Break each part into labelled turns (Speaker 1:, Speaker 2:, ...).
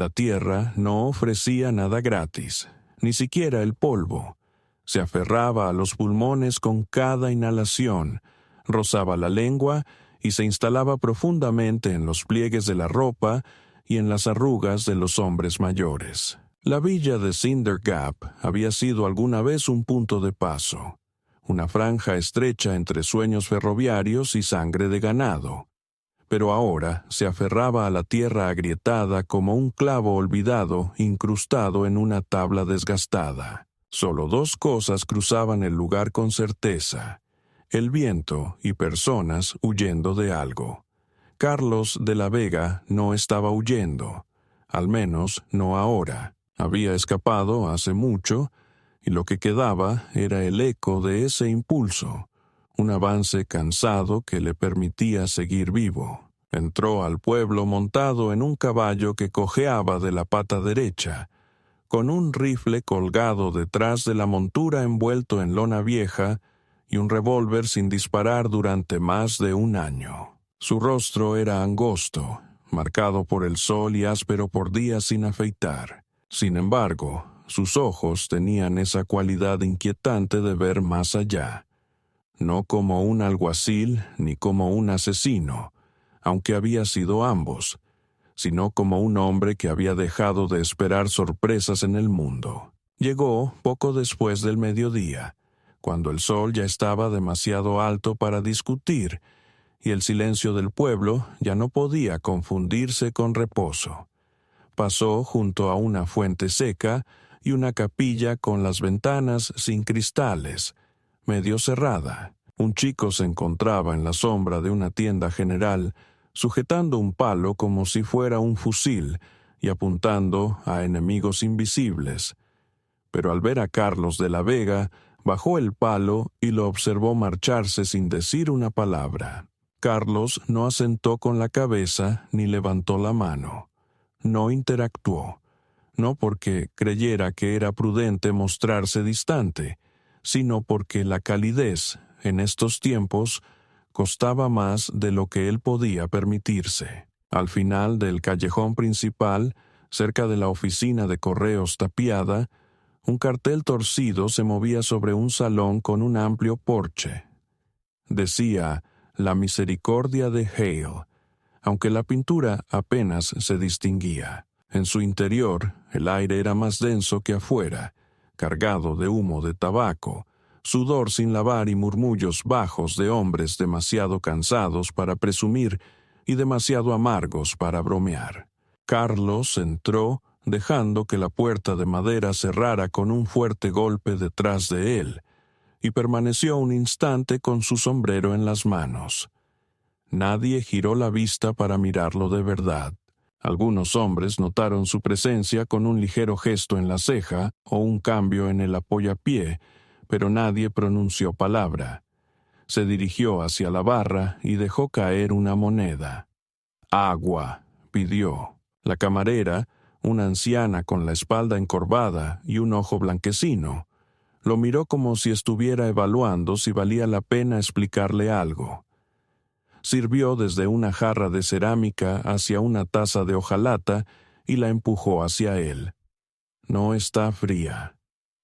Speaker 1: La tierra no ofrecía nada gratis, ni siquiera el polvo. Se aferraba a los pulmones con cada inhalación, rozaba la lengua y se instalaba profundamente en los pliegues de la ropa y en las arrugas de los hombres mayores. La villa de Cinder Gap había sido alguna vez un punto de paso, una franja estrecha entre sueños ferroviarios y sangre de ganado. Pero ahora se aferraba a la tierra agrietada como un clavo olvidado incrustado en una tabla desgastada. Solo dos cosas cruzaban el lugar con certeza: el viento y personas huyendo de algo. Carlos de la Vega no estaba huyendo, al menos no ahora. Había escapado hace mucho, y lo que quedaba era el eco de ese impulso, un avance cansado que le permitía seguir vivo. Entró al pueblo montado en un caballo que cojeaba de la pata derecha, con un rifle colgado detrás de la montura envuelto en lona vieja y un revólver sin disparar durante más de un año. Su rostro era angosto, marcado por el sol y áspero por días sin afeitar. Sin embargo, sus ojos tenían esa cualidad inquietante de ver más allá. No como un alguacil ni como un asesino, aunque había sido ambos, sino como un hombre que había dejado de esperar sorpresas en el mundo. Llegó poco después del mediodía, cuando el sol ya estaba demasiado alto para discutir, y el silencio del pueblo ya no podía confundirse con reposo. Pasó junto a una fuente seca y una capilla con las ventanas sin cristales, medio cerrada. Un chico se encontraba en la sombra de una tienda general, sujetando un palo como si fuera un fusil y apuntando a enemigos invisibles. Pero al ver a Carlos de la Vega, bajó el palo y lo observó marcharse sin decir una palabra. Carlos no asentó con la cabeza ni levantó la mano. No interactuó, no porque creyera que era prudente mostrarse distante, sino porque la calidez, en estos tiempos, costaba más de lo que él podía permitirse. Al final del callejón principal, cerca de la oficina de correos tapiada, un cartel torcido se movía sobre un salón con un amplio porche. Decía «La Misericordia de Hale», aunque la pintura apenas se distinguía. En su interior, el aire era más denso que afuera, cargado de humo de tabaco, sudor sin lavar y murmullos bajos de hombres demasiado cansados para presumir y demasiado amargos para bromear. Carlos entró, dejando que la puerta de madera cerrara con un fuerte golpe detrás de él, y permaneció un instante con su sombrero en las manos. Nadie giró la vista para mirarlo de verdad. Algunos hombres notaron su presencia con un ligero gesto en la ceja o un cambio en el apoyapié, pero nadie pronunció palabra. Se dirigió hacia la barra y dejó caer una moneda. «Agua», pidió. La camarera, una anciana con la espalda encorvada y un ojo blanquecino, lo miró como si estuviera evaluando si valía la pena explicarle algo. Sirvió desde una jarra de cerámica hacia una taza de hojalata y la empujó hacia él. «No está fría»,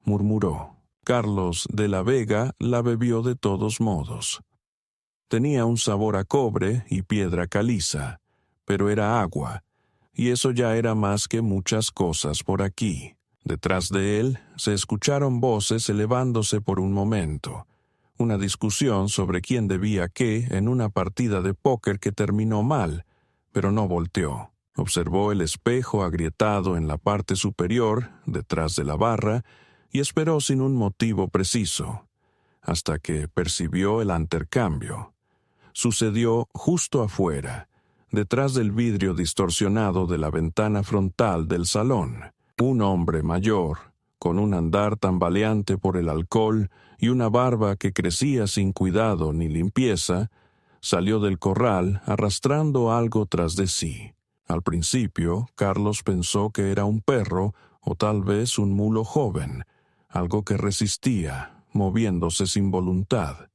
Speaker 1: murmuró. Carlos de la Vega la bebió de todos modos. Tenía un sabor a cobre y piedra caliza, pero era agua, y eso ya era más que muchas cosas por aquí. Detrás de él se escucharon voces elevándose por un momento, una discusión sobre quién debía qué en una partida de póker que terminó mal, pero no volteó. Observó el espejo agrietado en la parte superior, detrás de la barra, y esperó sin un motivo preciso, hasta que percibió el intercambio. Sucedió justo afuera, detrás del vidrio distorsionado de la ventana frontal del salón. Un hombre mayor, con un andar tambaleante por el alcohol y una barba que crecía sin cuidado ni limpieza, salió del corral arrastrando algo tras de sí. Al principio, Carlos pensó que era un perro o tal vez un mulo joven, algo que resistía, moviéndose sin voluntad.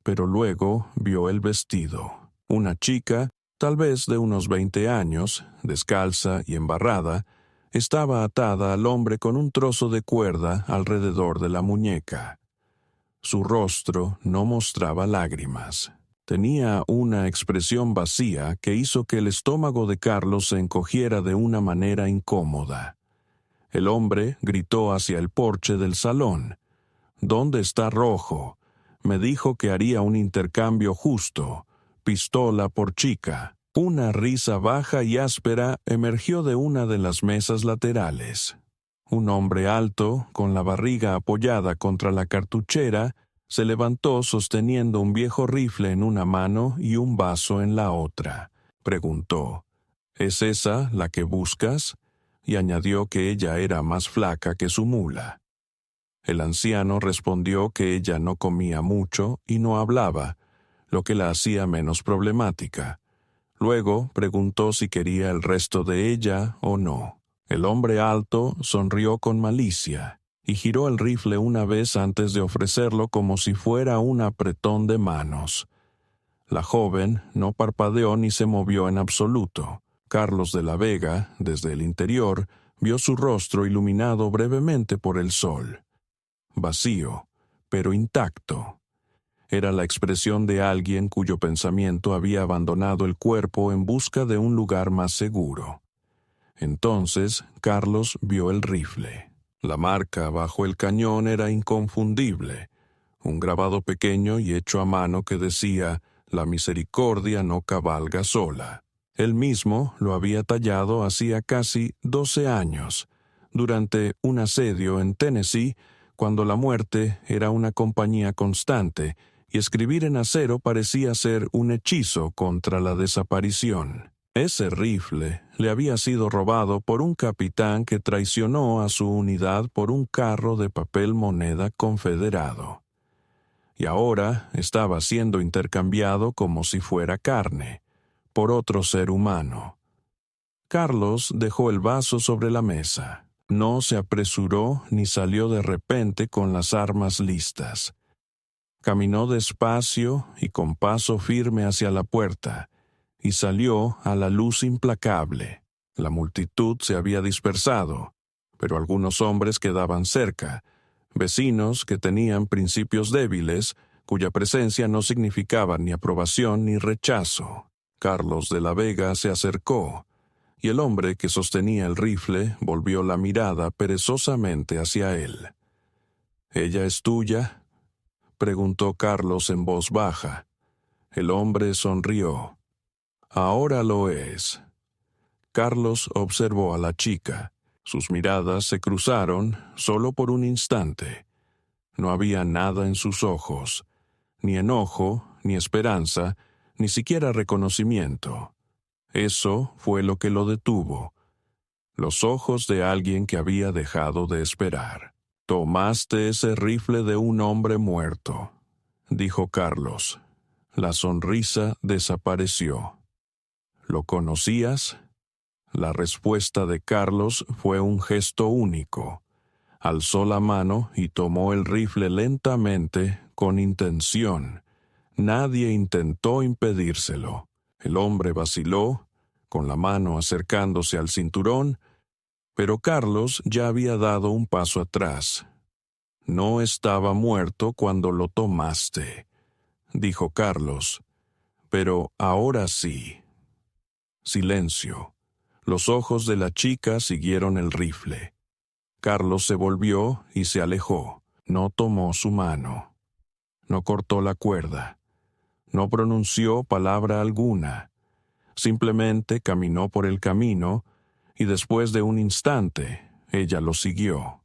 Speaker 1: Pero luego vio el vestido. Una chica, tal vez de unos 20 años, descalza y embarrada, estaba atada al hombre con un trozo de cuerda alrededor de la muñeca. Su rostro no mostraba lágrimas. Tenía una expresión vacía que hizo que el estómago de Carlos se encogiera de una manera incómoda. El hombre gritó hacia el porche del salón. «¿Dónde está Rojo? Me dijo que haría un intercambio justo, pistola por chica». Una risa baja y áspera emergió de una de las mesas laterales. Un hombre alto, con la barriga apoyada contra la cartuchera, se levantó sosteniendo un viejo rifle en una mano y un vaso en la otra. Preguntó, «¿Es esa la que buscas?» Y añadió que ella era más flaca que su mula. El anciano respondió que ella no comía mucho y no hablaba, lo que la hacía menos problemática. Luego preguntó si quería el resto de ella o no. El hombre alto sonrió con malicia y giró el rifle una vez antes de ofrecerlo como si fuera un apretón de manos. La joven no parpadeó ni se movió en absoluto. Carlos de la Vega, desde el interior, vio su rostro iluminado brevemente por el sol. Vacío, pero intacto. Era la expresión de alguien cuyo pensamiento había abandonado el cuerpo en busca de un lugar más seguro. Entonces Carlos vio el rifle. La marca bajo el cañón era inconfundible, un grabado pequeño y hecho a mano que decía «La misericordia no cabalga sola». Él mismo lo había tallado hacía casi 12 años, durante un asedio en Tennessee, cuando la muerte era una compañía constante y escribir en acero parecía ser un hechizo contra la desaparición. Ese rifle le había sido robado por un capitán que traicionó a su unidad por un carro de papel moneda confederado. Y ahora estaba siendo intercambiado como si fuera carne, por otro ser humano. Carlos dejó el vaso sobre la mesa. No se apresuró ni salió de repente con las armas listas. Caminó despacio y con paso firme hacia la puerta, y salió a la luz implacable. La multitud se había dispersado, pero algunos hombres quedaban cerca, vecinos que tenían principios débiles, cuya presencia no significaba ni aprobación ni rechazo. Carlos de la Vega se acercó, y el hombre que sostenía el rifle volvió la mirada perezosamente hacia él. «¿Ella es tuya?», preguntó Carlos en voz baja. El hombre sonrió. «Ahora lo es». Carlos observó a la chica. Sus miradas se cruzaron solo por un instante. No había nada en sus ojos, ni enojo, ni esperanza, ni siquiera reconocimiento. Eso fue lo que lo detuvo. Los ojos de alguien que había dejado de esperar. «Tomaste ese rifle de un hombre muerto», dijo Carlos. La sonrisa desapareció. «¿Lo conocías?». La respuesta de Carlos fue un gesto único. Alzó la mano y tomó el rifle lentamente, con intención. Nadie intentó impedírselo. El hombre vaciló, con la mano acercándose al cinturón, pero Carlos ya había dado un paso atrás. «No estaba muerto cuando lo tomaste», dijo Carlos, «pero ahora sí». Silencio. Los ojos de la chica siguieron el rifle. Carlos se volvió y se alejó. No tomó su mano. No cortó la cuerda. No pronunció palabra alguna. Simplemente caminó por el camino y después de un instante ella lo siguió.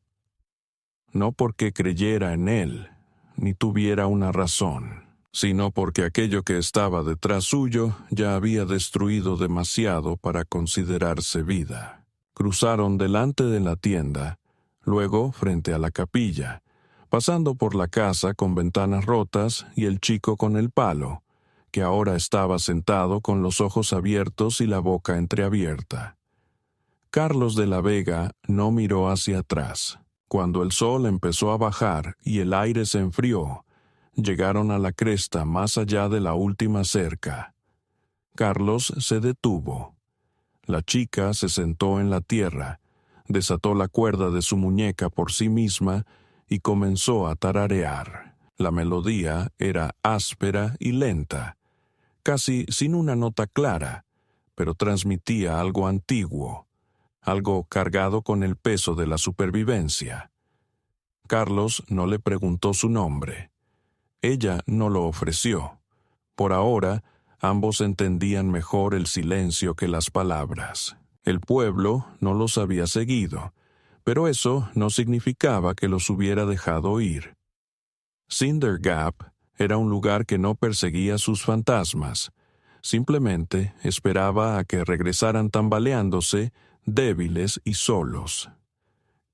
Speaker 1: No porque creyera en él, ni tuviera una razón, sino porque aquello que estaba detrás suyo ya había destruido demasiado para considerarse vida. Cruzaron delante de la tienda, luego frente a la capilla, pasando por la casa con ventanas rotas y el chico con el palo, que ahora estaba sentado con los ojos abiertos y la boca entreabierta. Carlos de la Vega no miró hacia atrás. Cuando el sol empezó a bajar y el aire se enfrió, llegaron a la cresta más allá de la última cerca. Carlos se detuvo. La chica se sentó en la tierra, desató la cuerda de su muñeca por sí misma y comenzó a tararear. La melodía era áspera y lenta, casi sin una nota clara, pero transmitía algo antiguo, algo cargado con el peso de la supervivencia. Carlos no le preguntó su nombre. Ella no lo ofreció. Por ahora, ambos entendían mejor el silencio que las palabras. El pueblo no los había seguido, pero eso no significaba que los hubiera dejado ir. Cinder Gap era un lugar que no perseguía sus fantasmas, simplemente esperaba a que regresaran tambaleándose, débiles y solos.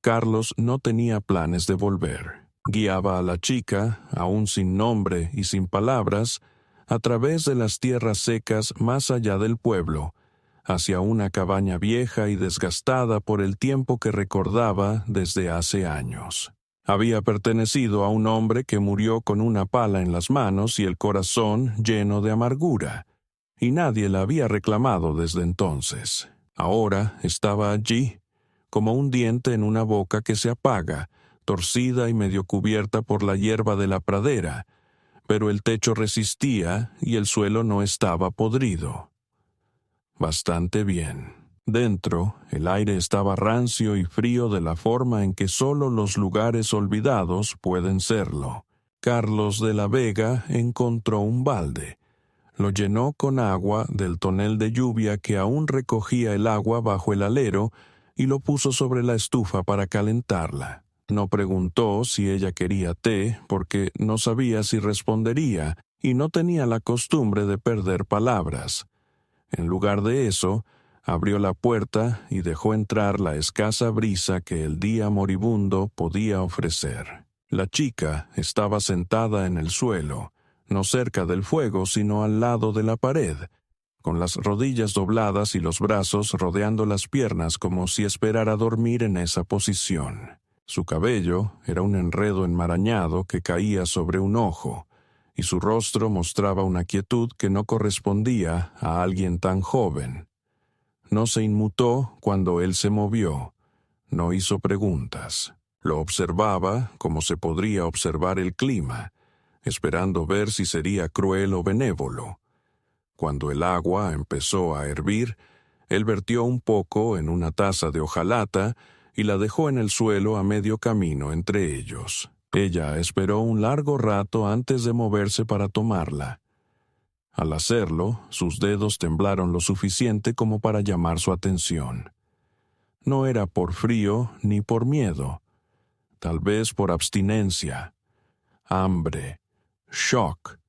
Speaker 1: Carlos no tenía planes de volver. Guiaba a la chica, aún sin nombre y sin palabras, a través de las tierras secas más allá del pueblo, hacia una cabaña vieja y desgastada por el tiempo que recordaba desde hace años. Había pertenecido a un hombre que murió con una pala en las manos y el corazón lleno de amargura, y nadie la había reclamado desde entonces. Ahora estaba allí, como un diente en una boca que se apaga, torcida y medio cubierta por la hierba de la pradera, pero el techo resistía y el suelo no estaba podrido. Bastante bien. Dentro, el aire estaba rancio y frío de la forma en que solo los lugares olvidados pueden serlo. Carlos de la Vega encontró un balde. Lo llenó con agua del tonel de lluvia que aún recogía el agua bajo el alero y lo puso sobre la estufa para calentarla. No preguntó si ella quería té porque no sabía si respondería y no tenía la costumbre de perder palabras. En lugar de eso, abrió la puerta y dejó entrar la escasa brisa que el día moribundo podía ofrecer. La chica estaba sentada en el suelo, no cerca del fuego sino al lado de la pared, con las rodillas dobladas y los brazos rodeando las piernas como si esperara dormir en esa posición. Su cabello era un enredo enmarañado que caía sobre un ojo, y su rostro mostraba una quietud que no correspondía a alguien tan joven. No se inmutó cuando él se movió, no hizo preguntas. Lo observaba como se podría observar el clima, esperando ver si sería cruel o benévolo. Cuando el agua empezó a hervir, él vertió un poco en una taza de hojalata y la dejó en el suelo a medio camino entre ellos. Ella esperó un largo rato antes de moverse para tomarla. Al hacerlo, sus dedos temblaron lo suficiente como para llamar su atención. No era por frío ni por miedo, tal vez por abstinencia, hambre, shock,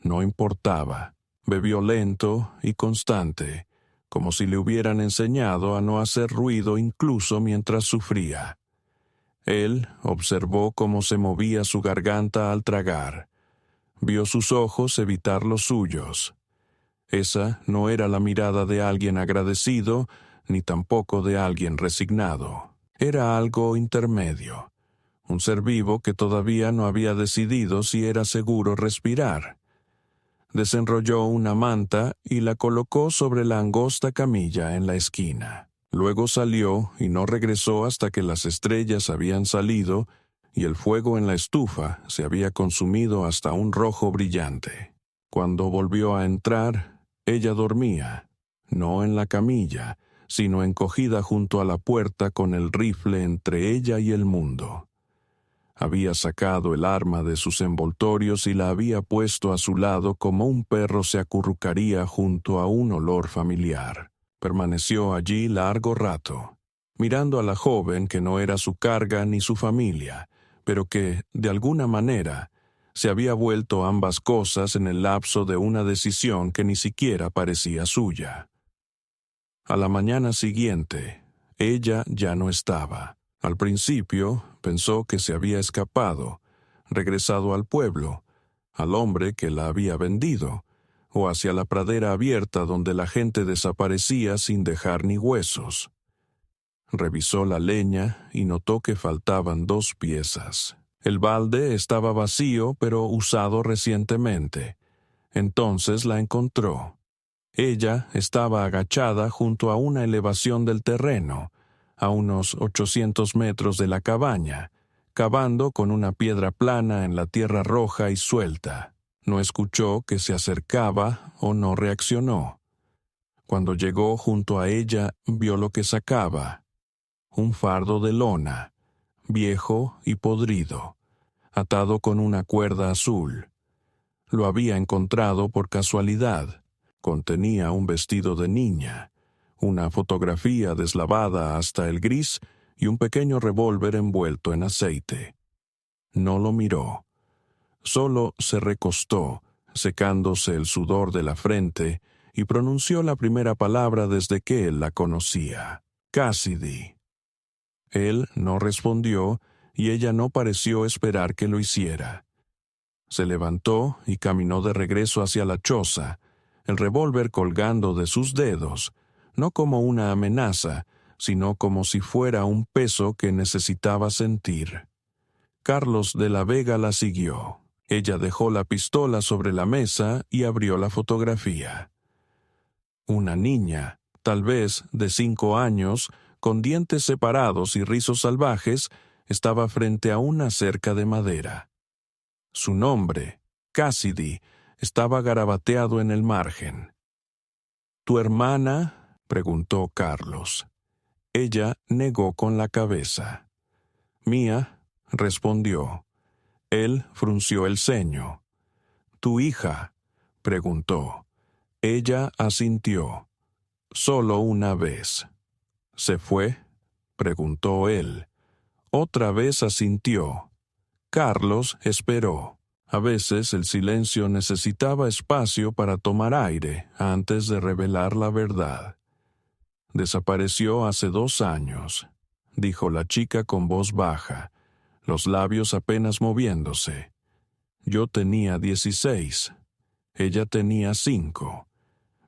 Speaker 1: no importaba. Bebió lento y constante, como si le hubieran enseñado a no hacer ruido incluso mientras sufría. Él observó cómo se movía su garganta al tragar. Vio sus ojos evitar los suyos. Esa no era la mirada de alguien agradecido, ni tampoco de alguien resignado. Era algo intermedio, un ser vivo que todavía no había decidido si era seguro respirar. Desenrolló una manta y la colocó sobre la angosta camilla en la esquina. Luego salió y no regresó hasta que las estrellas habían salido y el fuego en la estufa se había consumido hasta un rojo brillante. Cuando volvió a entrar, ella dormía, no en la camilla, sino encogida junto a la puerta con el rifle entre ella y el mundo. Había sacado el arma de sus envoltorios y la había puesto a su lado como un perro se acurrucaría junto a un olor familiar. Permaneció allí largo rato, mirando a la joven que no era su carga ni su familia, pero que, de alguna manera, se había vuelto ambas cosas en el lapso de una decisión que ni siquiera parecía suya. A la mañana siguiente, ella ya no estaba. Al principio, pensó que se había escapado, regresado al pueblo, al hombre que la había vendido, o hacia la pradera abierta donde la gente desaparecía sin dejar ni huesos. Revisó la leña y notó que faltaban 2 piezas. El balde estaba vacío pero usado recientemente. Entonces la encontró. Ella estaba agachada junto a una elevación del terreno, a unos 800 metros de la cabaña, cavando con una piedra plana en la tierra roja y suelta. No escuchó que se acercaba o no reaccionó. Cuando llegó junto a ella, vio lo que sacaba: un fardo de lona, viejo y podrido, atado con una cuerda azul. Lo había encontrado por casualidad. Contenía un vestido de niña, una fotografía deslavada hasta el gris y un pequeño revólver envuelto en aceite. No lo miró. Solo se recostó, secándose el sudor de la frente, y pronunció la primera palabra desde que él la conocía: Cassidy. Él no respondió y ella no pareció esperar que lo hiciera. Se levantó y caminó de regreso hacia la choza, el revólver colgando de sus dedos, no como una amenaza, sino como si fuera un peso que necesitaba sentir. Carlos de la Vega la siguió. Ella dejó la pistola sobre la mesa y abrió la fotografía. Una niña, tal vez de 5 años, con dientes separados y rizos salvajes, estaba frente a una cerca de madera. Su nombre, Cassidy, estaba garabateado en el margen. ¿Tu hermana?, preguntó Carlos. Ella negó con la cabeza. Mía, respondió. Él frunció el ceño. ¿Tu hija?, preguntó. Ella asintió. Solo una vez. ¿Se fue?, preguntó él. Otra vez asintió. Carlos esperó. A veces el silencio necesitaba espacio para tomar aire antes de revelar la verdad. Desapareció hace 2 años, dijo la chica con voz baja, los labios apenas moviéndose. Yo tenía 16. Ella tenía 5.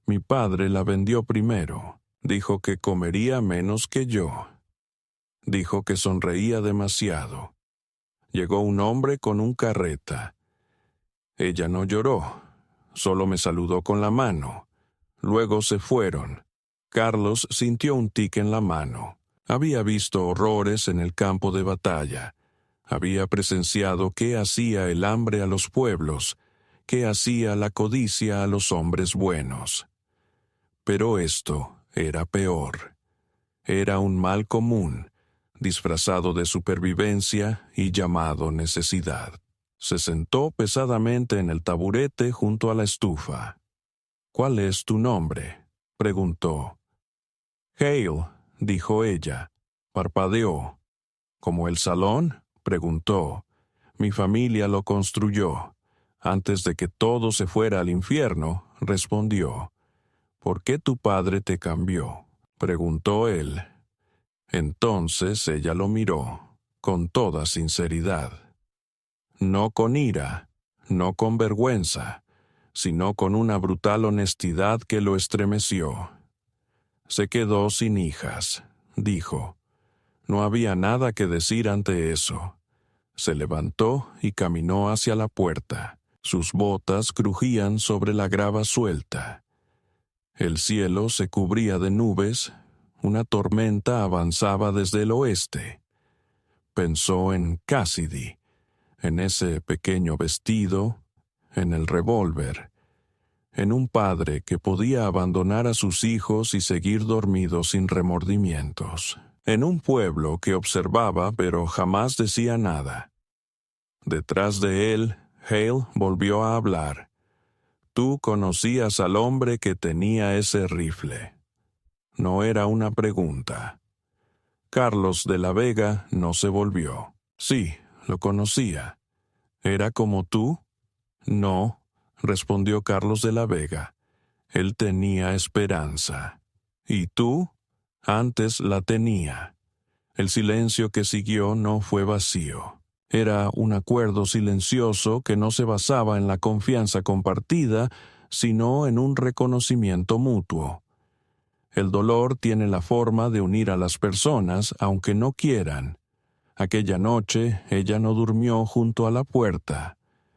Speaker 1: Mi padre la vendió primero. Dijo que comería menos que yo. Dijo que sonreía demasiado. Llegó un hombre con un carreta. Ella no lloró, solo me saludó con la mano. Luego se fueron. Carlos sintió un tic en la mano. Había visto horrores en el campo de batalla. Había presenciado qué hacía el hambre a los pueblos, qué hacía la codicia a los hombres buenos. Pero esto era peor. Era un mal común, disfrazado de supervivencia y llamado necesidad. Se sentó pesadamente en el taburete junto a la estufa. «¿Cuál es tu nombre?», preguntó. «Hale», dijo ella. Parpadeó. «¿Como el salón?», preguntó. «Mi familia lo construyó. Antes de que todo se fuera al infierno», respondió. «¿Por qué tu padre te cambió?», preguntó él. Entonces ella lo miró, con toda sinceridad. No con ira, no con vergüenza, sino con una brutal honestidad que lo estremeció. Se quedó sin hijas, dijo. No había nada que decir ante eso. Se levantó y caminó hacia la puerta. Sus botas crujían sobre la grava suelta. El cielo se cubría de nubes. Una tormenta avanzaba desde el oeste. Pensó en Cassidy, en ese pequeño vestido, en el revólver, en un padre que podía abandonar a sus hijos y seguir dormido sin remordimientos, en un pueblo que observaba pero jamás decía nada. Detrás de él, Hale volvió a hablar. «Tú conocías al hombre que tenía ese rifle». No era una pregunta. Carlos de la Vega no se volvió. «Sí, lo conocía». «¿Era como tú?» «No», respondió Carlos de la Vega. «Él tenía esperanza». «¿Y tú?» «Antes la tenía». El silencio que siguió no fue vacío. Era un acuerdo silencioso que no se basaba en la confianza compartida, sino en un reconocimiento mutuo. El dolor tiene la forma de unir a las personas, aunque no quieran. Aquella noche ella no durmió junto a la puerta.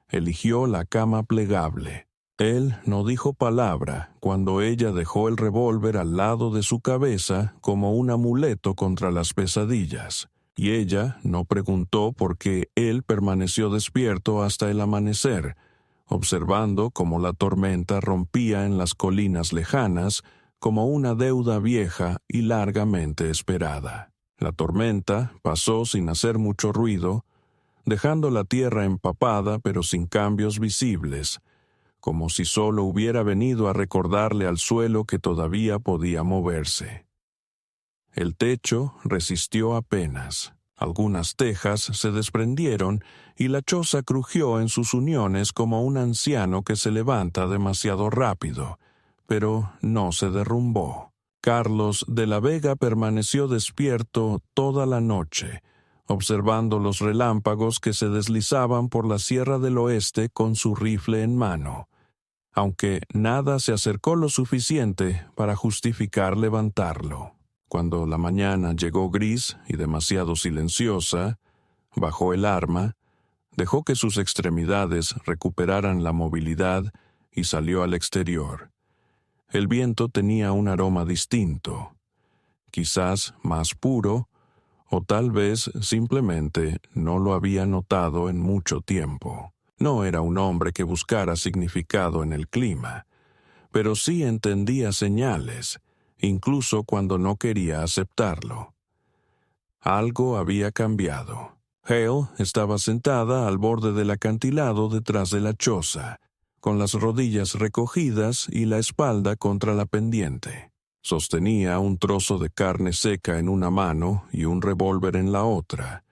Speaker 1: Eligió la cama plegable. Él no dijo palabra cuando ella dejó el revólver al lado de su cabeza como un amuleto contra las pesadillas, y ella no preguntó por qué él permaneció despierto hasta el amanecer, observando cómo la tormenta rompía en las colinas lejanas como una deuda vieja y largamente esperada. La tormenta pasó sin hacer mucho ruido, dejando la tierra empapada pero sin cambios visibles, como si solo hubiera venido a recordarle al suelo que todavía podía moverse. El techo resistió apenas. Algunas tejas se desprendieron y la choza crujió en sus uniones como un anciano que se levanta demasiado rápido, pero no se derrumbó. Carlos de la Vega permaneció despierto toda la noche, observando los relámpagos que se deslizaban por la Sierra del Oeste con su rifle en mano, aunque nada se acercó lo suficiente para justificar levantarlo. Cuando la mañana llegó gris y demasiado silenciosa, bajó el arma, dejó que sus extremidades recuperaran la movilidad y salió al exterior. El viento tenía un aroma distinto, quizás más puro, o tal vez simplemente no lo había notado en mucho tiempo. No era un hombre que buscara significado en el clima, pero sí entendía señales, incluso cuando no quería aceptarlo. Algo había cambiado. Hale estaba sentada al borde del acantilado detrás de la choza, con las rodillas recogidas y la espalda contra la pendiente. Sostenía un trozo de carne seca en una mano y un revólver en la otra,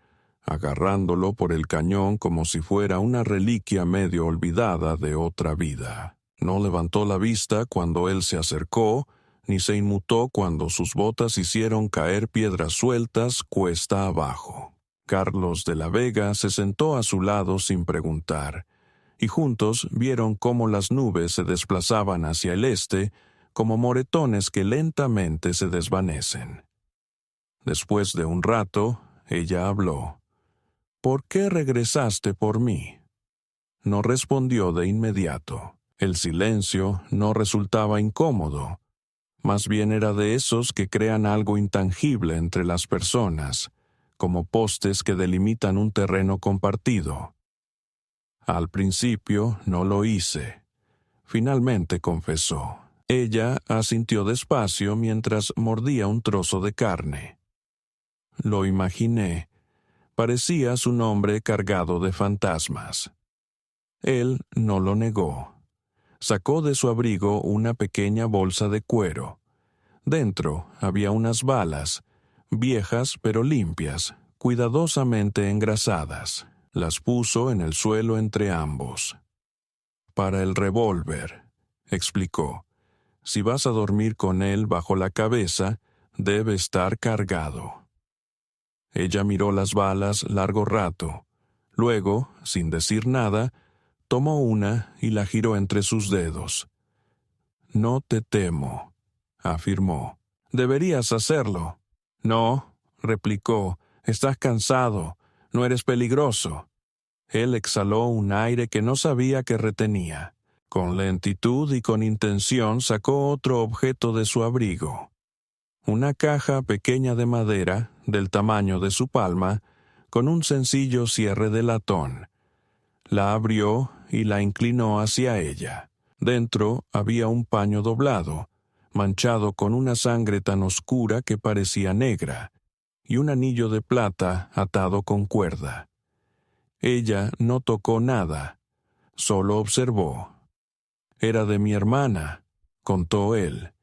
Speaker 1: agarrándolo por el cañón como si fuera una reliquia medio olvidada de otra vida. No levantó la vista cuando él se acercó, ni se inmutó cuando sus botas hicieron caer piedras sueltas cuesta abajo. Carlos de la Vega se sentó a su lado sin preguntar, y juntos vieron cómo las nubes se desplazaban hacia el este como moretones que lentamente se desvanecen. Después de un rato, ella habló. «¿Por qué regresaste por mí?» No respondió de inmediato. El silencio no resultaba incómodo. Más bien era de esos que crean algo intangible entre las personas, como postes que delimitan un terreno compartido. Al principio no lo hice. Finalmente confesó. Ella asintió despacio mientras mordía un trozo de carne. Lo imaginé. Parecía su nombre cargado de fantasmas. Él no lo negó. Sacó de su abrigo una pequeña bolsa de cuero. Dentro había unas balas, viejas pero limpias, cuidadosamente engrasadas. Las puso en el suelo entre ambos. «Para el revólver», explicó. «Si vas a dormir con él bajo la cabeza, debe estar cargado». Ella miró las balas largo rato. Luego, sin decir nada, tomó una y la giró entre sus dedos. «No te temo», afirmó. «Deberías hacerlo». «No», replicó, «estás cansado, no eres peligroso». Él exhaló un aire que no sabía que retenía. Con lentitud y con intención sacó otro objeto de su abrigo. Una caja pequeña de madera, del tamaño de su palma, con un sencillo cierre de latón. La abrió y la inclinó hacia ella. Dentro había un paño doblado, manchado con una sangre tan oscura que parecía negra, y un anillo de plata atado con cuerda. Ella no tocó nada, solo observó. «Era de mi hermana», contó él.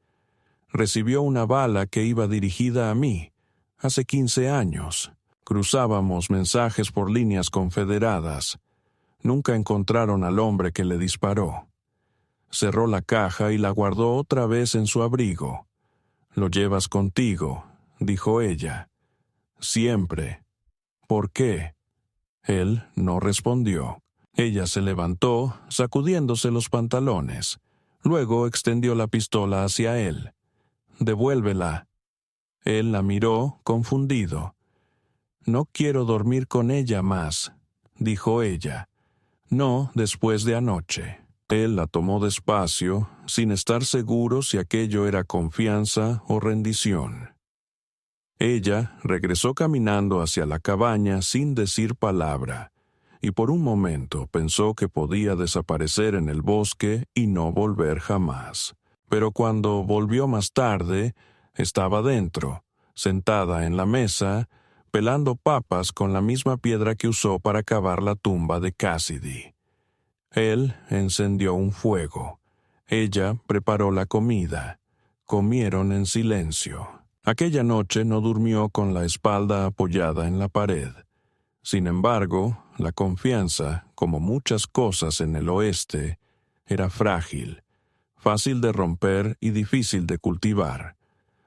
Speaker 1: «Recibió una bala que iba dirigida a mí, hace 15 años. Cruzábamos mensajes por líneas confederadas. Nunca encontraron al hombre que le disparó». Cerró la caja y la guardó otra vez en su abrigo. «Lo llevas contigo», dijo ella. «Siempre». «¿Por qué?» Él no respondió. Ella se levantó, sacudiéndose los pantalones. Luego extendió la pistola hacia él. «Devuélvela». Él la miró, confundido. «No quiero dormir con ella más», dijo ella. «No después de anoche». Él la tomó despacio, sin estar seguro si aquello era confianza o rendición. Ella regresó caminando hacia la cabaña sin decir palabra, y por un momento pensó que podía desaparecer en el bosque y no volver jamás. Pero cuando volvió más tarde, estaba dentro, sentada en la mesa, pelando papas con la misma piedra que usó para cavar la tumba de Cassidy. Él encendió un fuego. Ella preparó la comida. Comieron en silencio. Aquella noche no durmió con la espalda apoyada en la pared. Sin embargo, la confianza, como muchas cosas en el oeste, era frágil, fácil de romper y difícil de cultivar.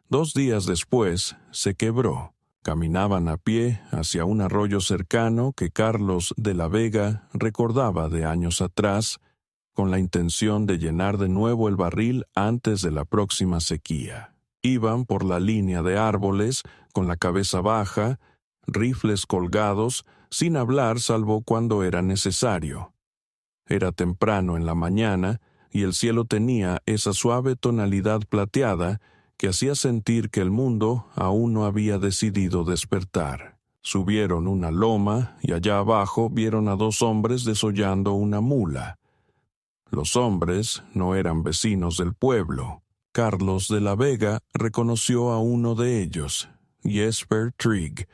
Speaker 1: 2 días después, se quebró. Caminaban a pie hacia un arroyo cercano que Carlos de la Vega recordaba de años atrás, con la intención de llenar de nuevo el barril antes de la próxima sequía. Iban por la línea de árboles, con la cabeza baja, rifles colgados, sin hablar salvo cuando era necesario. Era temprano en la mañana, y el cielo tenía esa suave tonalidad plateada que hacía sentir que el mundo aún no había decidido despertar. Subieron una loma, y allá abajo vieron a 2 hombres desollando una mula. Los hombres no eran vecinos del pueblo. Carlos de la Vega reconoció a uno de ellos, Jesper Trigg,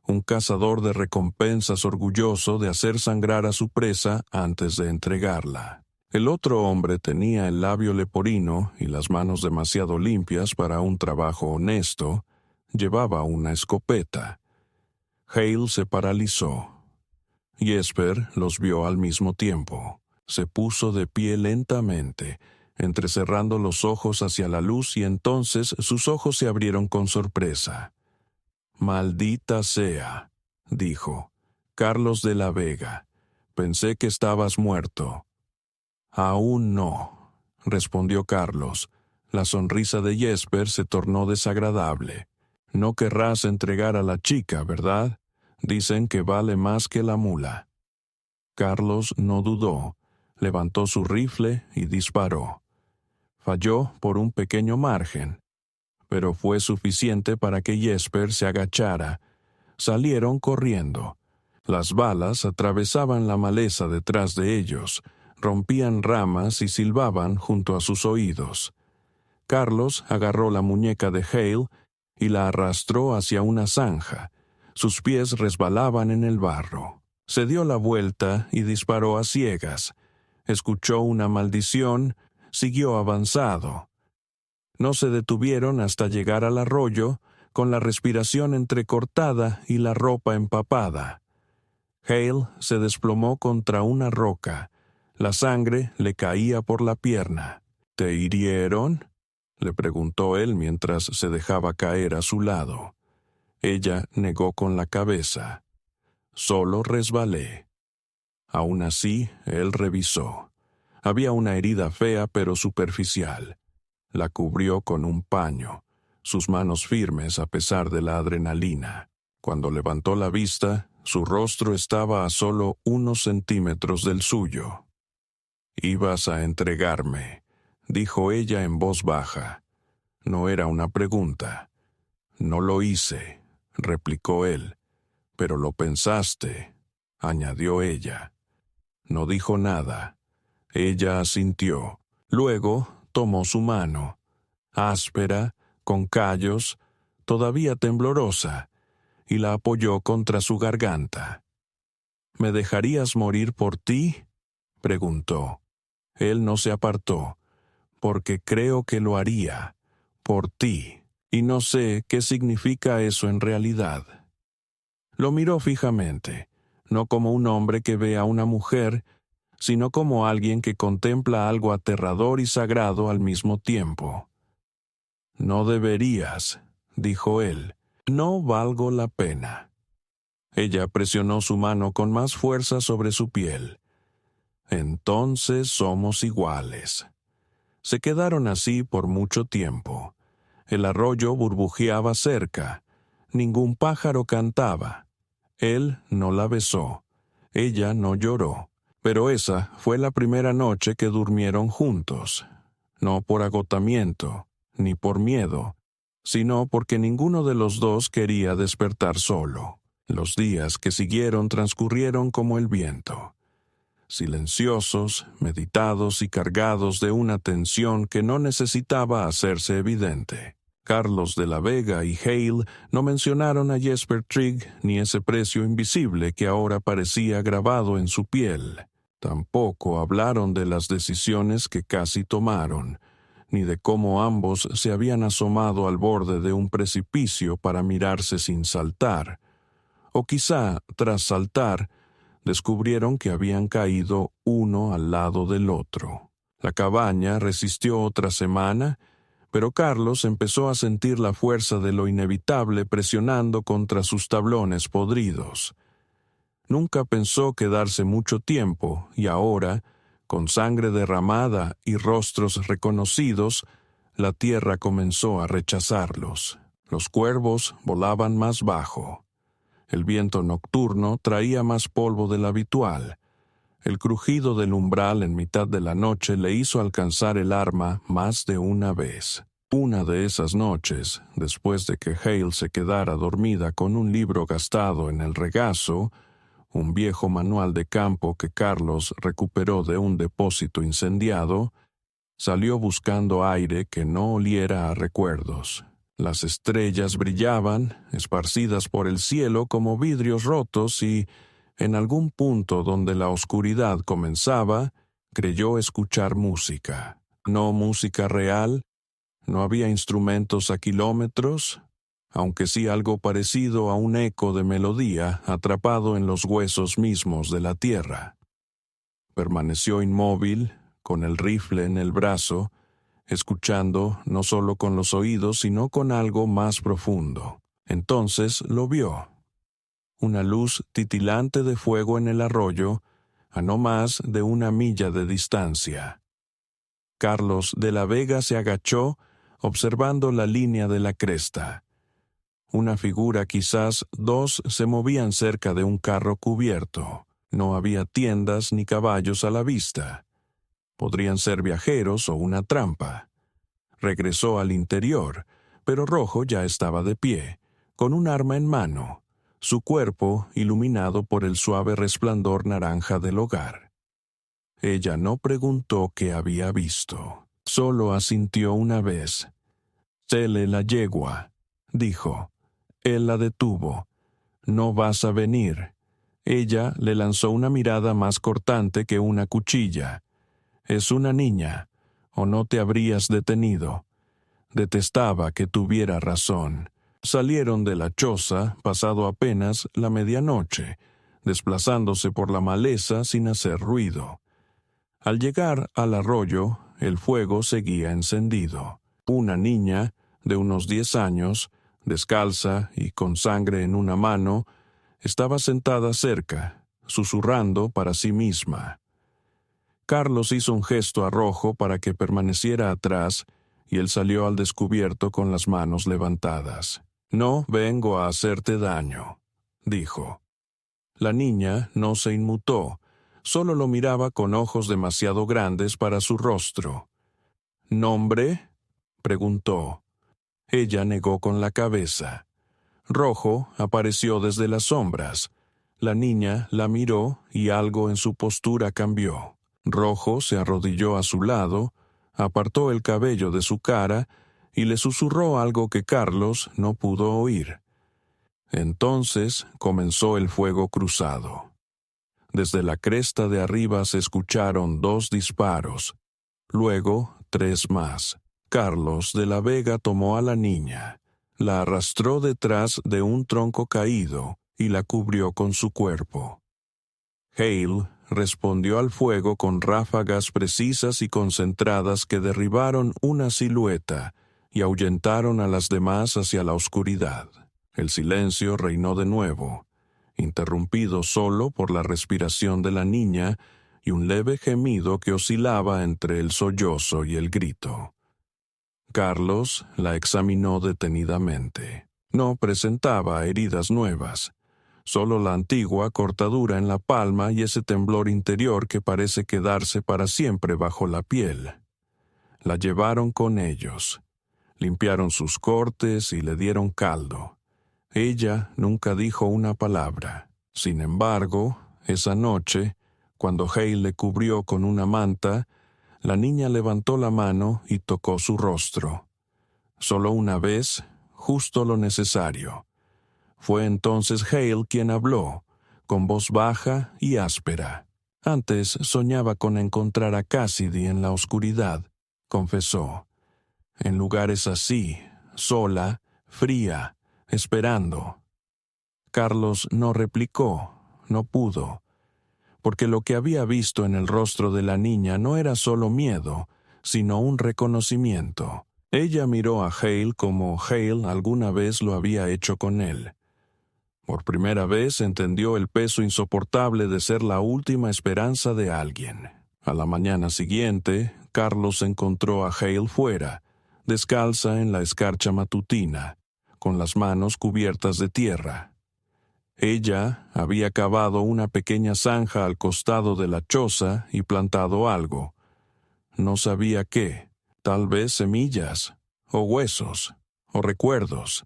Speaker 1: un cazador de recompensas orgulloso de hacer sangrar a su presa antes de entregarla. El otro hombre tenía el labio leporino y las manos demasiado limpias para un trabajo honesto. Llevaba una escopeta. Hale se paralizó. Jesper los vio al mismo tiempo. Se puso de pie lentamente, entrecerrando los ojos hacia la luz, y entonces sus ojos se abrieron con sorpresa. «Maldita sea», dijo. «Carlos de la Vega, pensé que estabas muerto». «Aún no», respondió Carlos. La sonrisa de Jesper se tornó desagradable. «No querrás entregar a la chica, ¿verdad? Dicen que vale más que la mula». Carlos no dudó. Levantó su rifle y disparó. Falló por un pequeño margen, pero fue suficiente para que Jesper se agachara. Salieron corriendo. Las balas atravesaban la maleza detrás de ellos, rompían ramas y silbaban junto a sus oídos. Carlos agarró la muñeca de Hale y la arrastró hacia una zanja. Sus pies resbalaban en el barro. Se dio la vuelta y disparó a ciegas. Escuchó una maldición, siguió avanzado. No se detuvieron hasta llegar al arroyo, con la respiración entrecortada y la ropa empapada. Hale se desplomó contra una roca. La sangre le caía por la pierna. «¿Te hirieron?», le preguntó él mientras se dejaba caer a su lado. Ella negó con la cabeza. «Solo resbalé». Aún así, él revisó. Había una herida fea pero superficial. La cubrió con un paño, sus manos firmes a pesar de la adrenalina. Cuando levantó la vista, su rostro estaba a solo unos centímetros del suyo. «Ibas a entregarme», dijo ella en voz baja. No era una pregunta. «No lo hice», replicó él. «Pero lo pensaste», añadió ella. No dijo nada. Ella asintió. Luego tomó su mano, áspera, con callos, todavía temblorosa, y la apoyó contra su garganta. «¿Me dejarías morir por ti?», preguntó. Él no se apartó. «Porque creo que lo haría, por ti, y no sé qué significa eso en realidad». Lo miró fijamente, no como un hombre que ve a una mujer, sino como alguien que contempla algo aterrador y sagrado al mismo tiempo. «No deberías», dijo él. «No valgo la pena». Ella presionó su mano con más fuerza sobre su piel. «Entonces somos iguales». Se quedaron así por mucho tiempo. El arroyo burbujeaba cerca. Ningún pájaro cantaba. Él no la besó. Ella no lloró. Pero esa fue la primera noche que durmieron juntos, no por agotamiento, ni por miedo, sino porque ninguno de los dos quería despertar solo. Los días que siguieron transcurrieron como el viento, silenciosos, meditados y cargados de una tensión que no necesitaba hacerse evidente. Carlos de la Vega y Hale no mencionaron a Jesper Trigg ni ese precio invisible que ahora parecía grabado en su piel. Tampoco hablaron de las decisiones que casi tomaron, ni de cómo ambos se habían asomado al borde de un precipicio para mirarse sin saltar, o quizá, tras saltar, descubrieron que habían caído uno al lado del otro. La cabaña resistió otra semana, pero Carlos empezó a sentir la fuerza de lo inevitable presionando contra sus tablones podridos. Nunca pensó quedarse mucho tiempo y ahora, con sangre derramada y rostros reconocidos, la tierra comenzó a rechazarlos. Los cuervos volaban más bajo. El viento nocturno traía más polvo del habitual. El crujido del umbral en mitad de la noche le hizo alcanzar el arma más de una vez. Una de esas noches, después de que Hale se quedara dormida con un libro gastado en el regazo, un viejo manual de campo que Carlos recuperó de un depósito incendiado, salió buscando aire que no oliera a recuerdos. Las estrellas brillaban, esparcidas por el cielo como vidrios rotos y, en algún punto donde la oscuridad comenzaba, creyó escuchar música. No música real, no había instrumentos a kilómetros, aunque sí algo parecido a un eco de melodía atrapado en los huesos mismos de la tierra. Permaneció inmóvil, con el rifle en el brazo, escuchando no solo con los oídos, sino con algo más profundo. Entonces lo vio. Una luz titilante de fuego en el arroyo, a no más de 1 milla de distancia. Carlos de la Vega se agachó, observando la línea de la cresta. Una figura, quizás 2, se movían cerca de un carro cubierto. No había tiendas ni caballos a la vista. Podrían ser viajeros o una trampa. Regresó al interior, pero Rojo ya estaba de pie, con un arma en mano, su cuerpo iluminado por el suave resplandor naranja del hogar. Ella no preguntó qué había visto, solo asintió una vez. «Cele la yegua», dijo. Él la detuvo. «No vas a venir». Ella le lanzó una mirada más cortante que una cuchilla. «Es una niña, o no te habrías detenido». Detestaba que tuviera razón. Salieron de la choza, pasado apenas la medianoche, desplazándose por la maleza sin hacer ruido. Al llegar al arroyo, el fuego seguía encendido. Una niña, de unos 10 años, descalza y con sangre en una mano, estaba sentada cerca, susurrando para sí misma. Carlos hizo un gesto a Rojo para que permaneciera atrás, y él salió al descubierto con las manos levantadas. «No vengo a hacerte daño», dijo. La niña no se inmutó, solo lo miraba con ojos demasiado grandes para su rostro. «¿Nombre?», preguntó. Ella negó con la cabeza. Rojo apareció desde las sombras. La niña la miró y algo en su postura cambió. Rojo se arrodilló a su lado, apartó el cabello de su cara y le susurró algo que Carlos no pudo oír. Entonces comenzó el fuego cruzado. Desde la cresta de arriba se escucharon 2 disparos, luego 3 más. Carlos de la Vega tomó a la niña, la arrastró detrás de un tronco caído y la cubrió con su cuerpo. Hale respondió al fuego con ráfagas precisas y concentradas que derribaron una silueta y ahuyentaron a las demás hacia la oscuridad. El silencio reinó de nuevo, interrumpido solo por la respiración de la niña y un leve gemido que oscilaba entre el sollozo y el grito. Carlos la examinó detenidamente. No presentaba heridas nuevas. solo la antigua cortadura en la palma y ese temblor interior que parece quedarse para siempre bajo la piel. La llevaron con ellos. Limpiaron sus cortes y le dieron caldo. Ella nunca dijo una palabra. Sin embargo, esa noche, cuando Hale le cubrió con una manta, la niña levantó la mano y tocó su rostro. Solo una vez, justo lo necesario. Fue entonces Hale quien habló, con voz baja y áspera. Antes soñaba con encontrar a Cassidy en la oscuridad, confesó. En lugares así, sola, fría, esperando. Carlos no replicó, no pudo, porque lo que había visto en el rostro de la niña no era solo miedo, sino un reconocimiento. Ella miró a Hale como Hale alguna vez lo había hecho con él. Por primera vez entendió el peso insoportable de ser la última esperanza de alguien. A la mañana siguiente, Carlos encontró a Hale fuera, descalza en la escarcha matutina, con las manos cubiertas de tierra. Ella había cavado una pequeña zanja al costado de la choza y plantado algo. No sabía qué, tal vez semillas, o huesos, o recuerdos.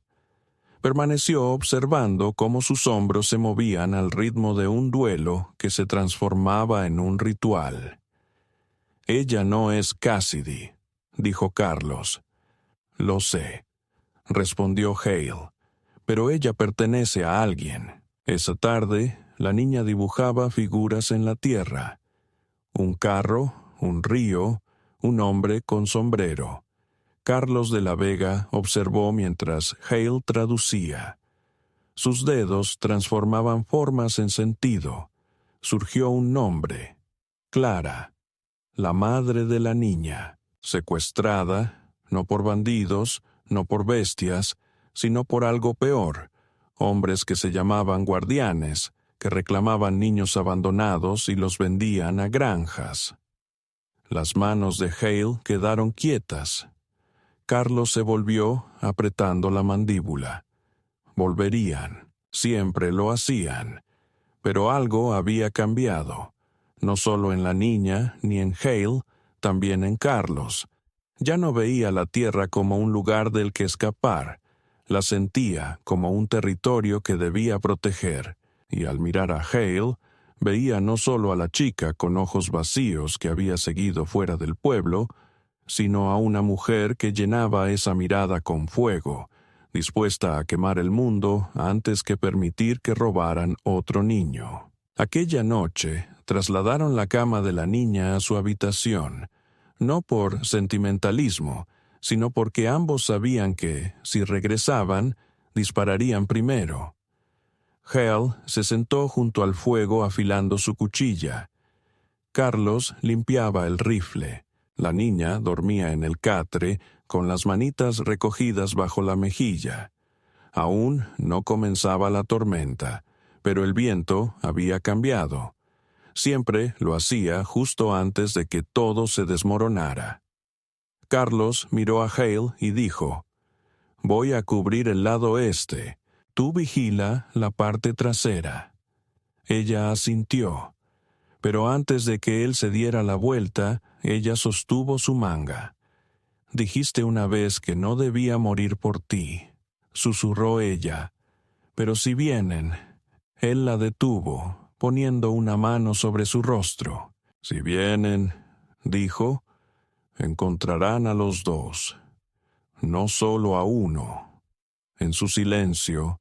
Speaker 1: Permaneció observando cómo sus hombros se movían al ritmo de un duelo que se transformaba en un ritual. «Ella no es Cassidy», dijo Carlos. «Lo sé», respondió Hale, «pero ella pertenece a alguien». Esa tarde, la niña dibujaba figuras en la tierra. Un carro, un río, un hombre con sombrero. Carlos de la Vega observó mientras Hale traducía. Sus dedos transformaban formas en sentido. Surgió un nombre. Clara, la madre de la niña, secuestrada, no por bandidos, no por bestias, sino por algo peor, hombres que se llamaban guardianes, que reclamaban niños abandonados y los vendían a granjas. Las manos de Hale quedaron quietas. Carlos se volvió apretando la mandíbula. Volverían, siempre lo hacían, pero algo había cambiado, no solo en la niña ni en Hale, también en Carlos. Ya no veía la tierra como un lugar del que escapar, la sentía como un territorio que debía proteger, y al mirar a Hale, veía no solo a la chica con ojos vacíos que había seguido fuera del pueblo, sino a una mujer que llenaba esa mirada con fuego, dispuesta a quemar el mundo antes que permitir que robaran otro niño. Aquella noche trasladaron la cama de la niña a su habitación, no por sentimentalismo, sino porque ambos sabían que, si regresaban, dispararían primero. Hale se sentó junto al fuego afilando su cuchilla. Carlos limpiaba el rifle. La niña dormía en el catre, con las manitas recogidas bajo la mejilla. Aún no comenzaba la tormenta, pero el viento había cambiado. Siempre lo hacía justo antes de que todo se desmoronara. Carlos miró a Hale y dijo, «Voy a cubrir el lado este. Tú vigila la parte trasera». Ella asintió. Pero antes de que él se diera la vuelta, ella sostuvo su manga. «Dijiste una vez que no debía morir por ti», susurró ella. «Pero si vienen». Él la detuvo, poniendo una mano sobre su rostro. «Si vienen», dijo, «encontrarán a los dos, no solo a uno». En su silencio,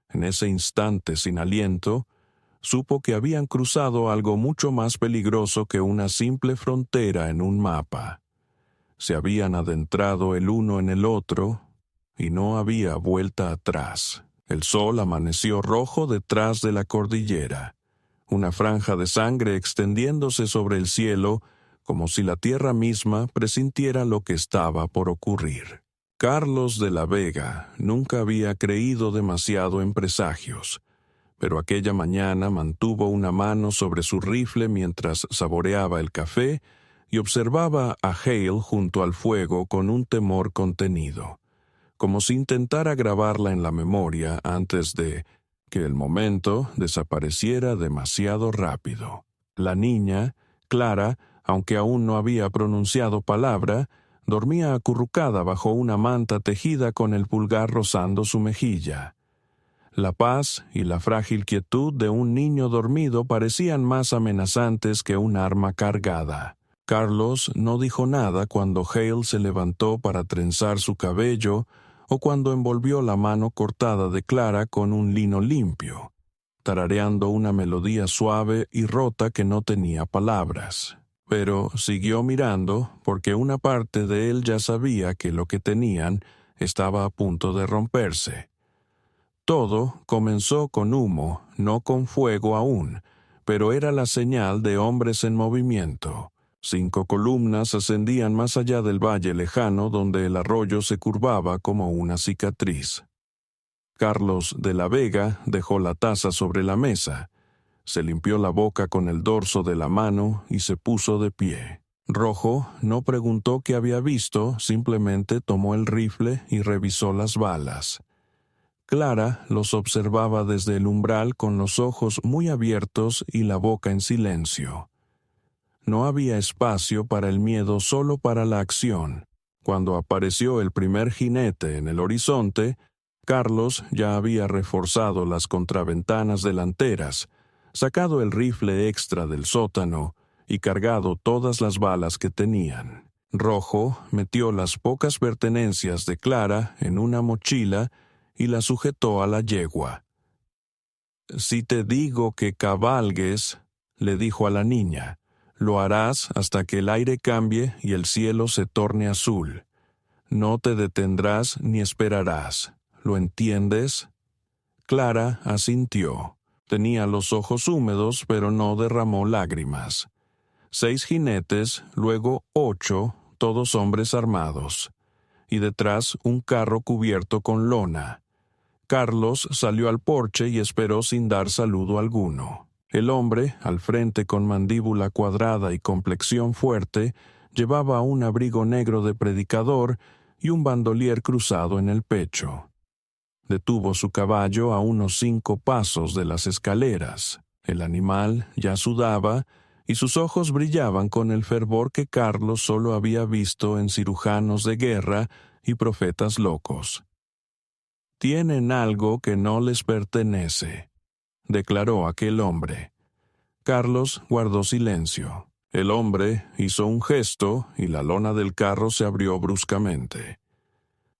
Speaker 1: en ese instante sin aliento, supo que habían cruzado algo mucho más peligroso que una simple frontera en un mapa. Se habían adentrado el uno en el otro y no había vuelta atrás. El sol amaneció rojo detrás de la cordillera, una franja de sangre extendiéndose sobre el cielo como si la tierra misma presintiera lo que estaba por ocurrir. Carlos de la Vega nunca había creído demasiado en presagios, pero aquella mañana mantuvo una mano sobre su rifle mientras saboreaba el café y observaba a Hale junto al fuego con un temor contenido, como si intentara grabarla en la memoria antes de que el momento desapareciera demasiado rápido. La niña, Clara, aunque aún no había pronunciado palabra, dormía acurrucada bajo una manta tejida con el pulgar rozando su mejilla. La paz y la frágil quietud de un niño dormido parecían más amenazantes que un arma cargada. Carlos no dijo nada cuando Hale se levantó para trenzar su cabello o cuando envolvió la mano cortada de Clara con un lino limpio, tarareando una melodía suave y rota que no tenía palabras. Pero siguió mirando porque una parte de él ya sabía que lo que tenían estaba a punto de romperse. Todo comenzó con humo, no con fuego aún, pero era la señal de hombres en movimiento. 5 columnas ascendían más allá del valle lejano donde el arroyo se curvaba como una cicatriz. Carlos de la Vega dejó la taza sobre la mesa, se limpió la boca con el dorso de la mano y se puso de pie. Rojo no preguntó qué había visto, simplemente tomó el rifle y revisó las balas. Clara los observaba desde el umbral con los ojos muy abiertos y la boca en silencio. No había espacio para el miedo, solo para la acción. Cuando apareció el primer jinete en el horizonte, Carlos ya había reforzado las contraventanas delanteras, sacado el rifle extra del sótano y cargado todas las balas que tenían. Rojo metió las pocas pertenencias de Clara en una mochila y la sujetó a la yegua. «Si te digo que cabalgues», le dijo a la niña, «lo harás hasta que el aire cambie y el cielo se torne azul. No te detendrás ni esperarás. ¿Lo entiendes?» Clara asintió. Tenía los ojos húmedos, pero no derramó lágrimas. 6 jinetes, luego 8, todos hombres armados. Y detrás un carro cubierto con lona. Carlos salió al porche y esperó sin dar saludo alguno. El hombre, al frente con mandíbula cuadrada y complexión fuerte, llevaba un abrigo negro de predicador y un bandolier cruzado en el pecho. Detuvo su caballo a unos 5 pasos de las escaleras. El animal ya sudaba y sus ojos brillaban con el fervor que Carlos solo había visto en cirujanos de guerra y profetas locos. «Tienen algo que no les pertenece», declaró aquel hombre. Carlos guardó silencio. El hombre hizo un gesto y la lona del carro se abrió bruscamente.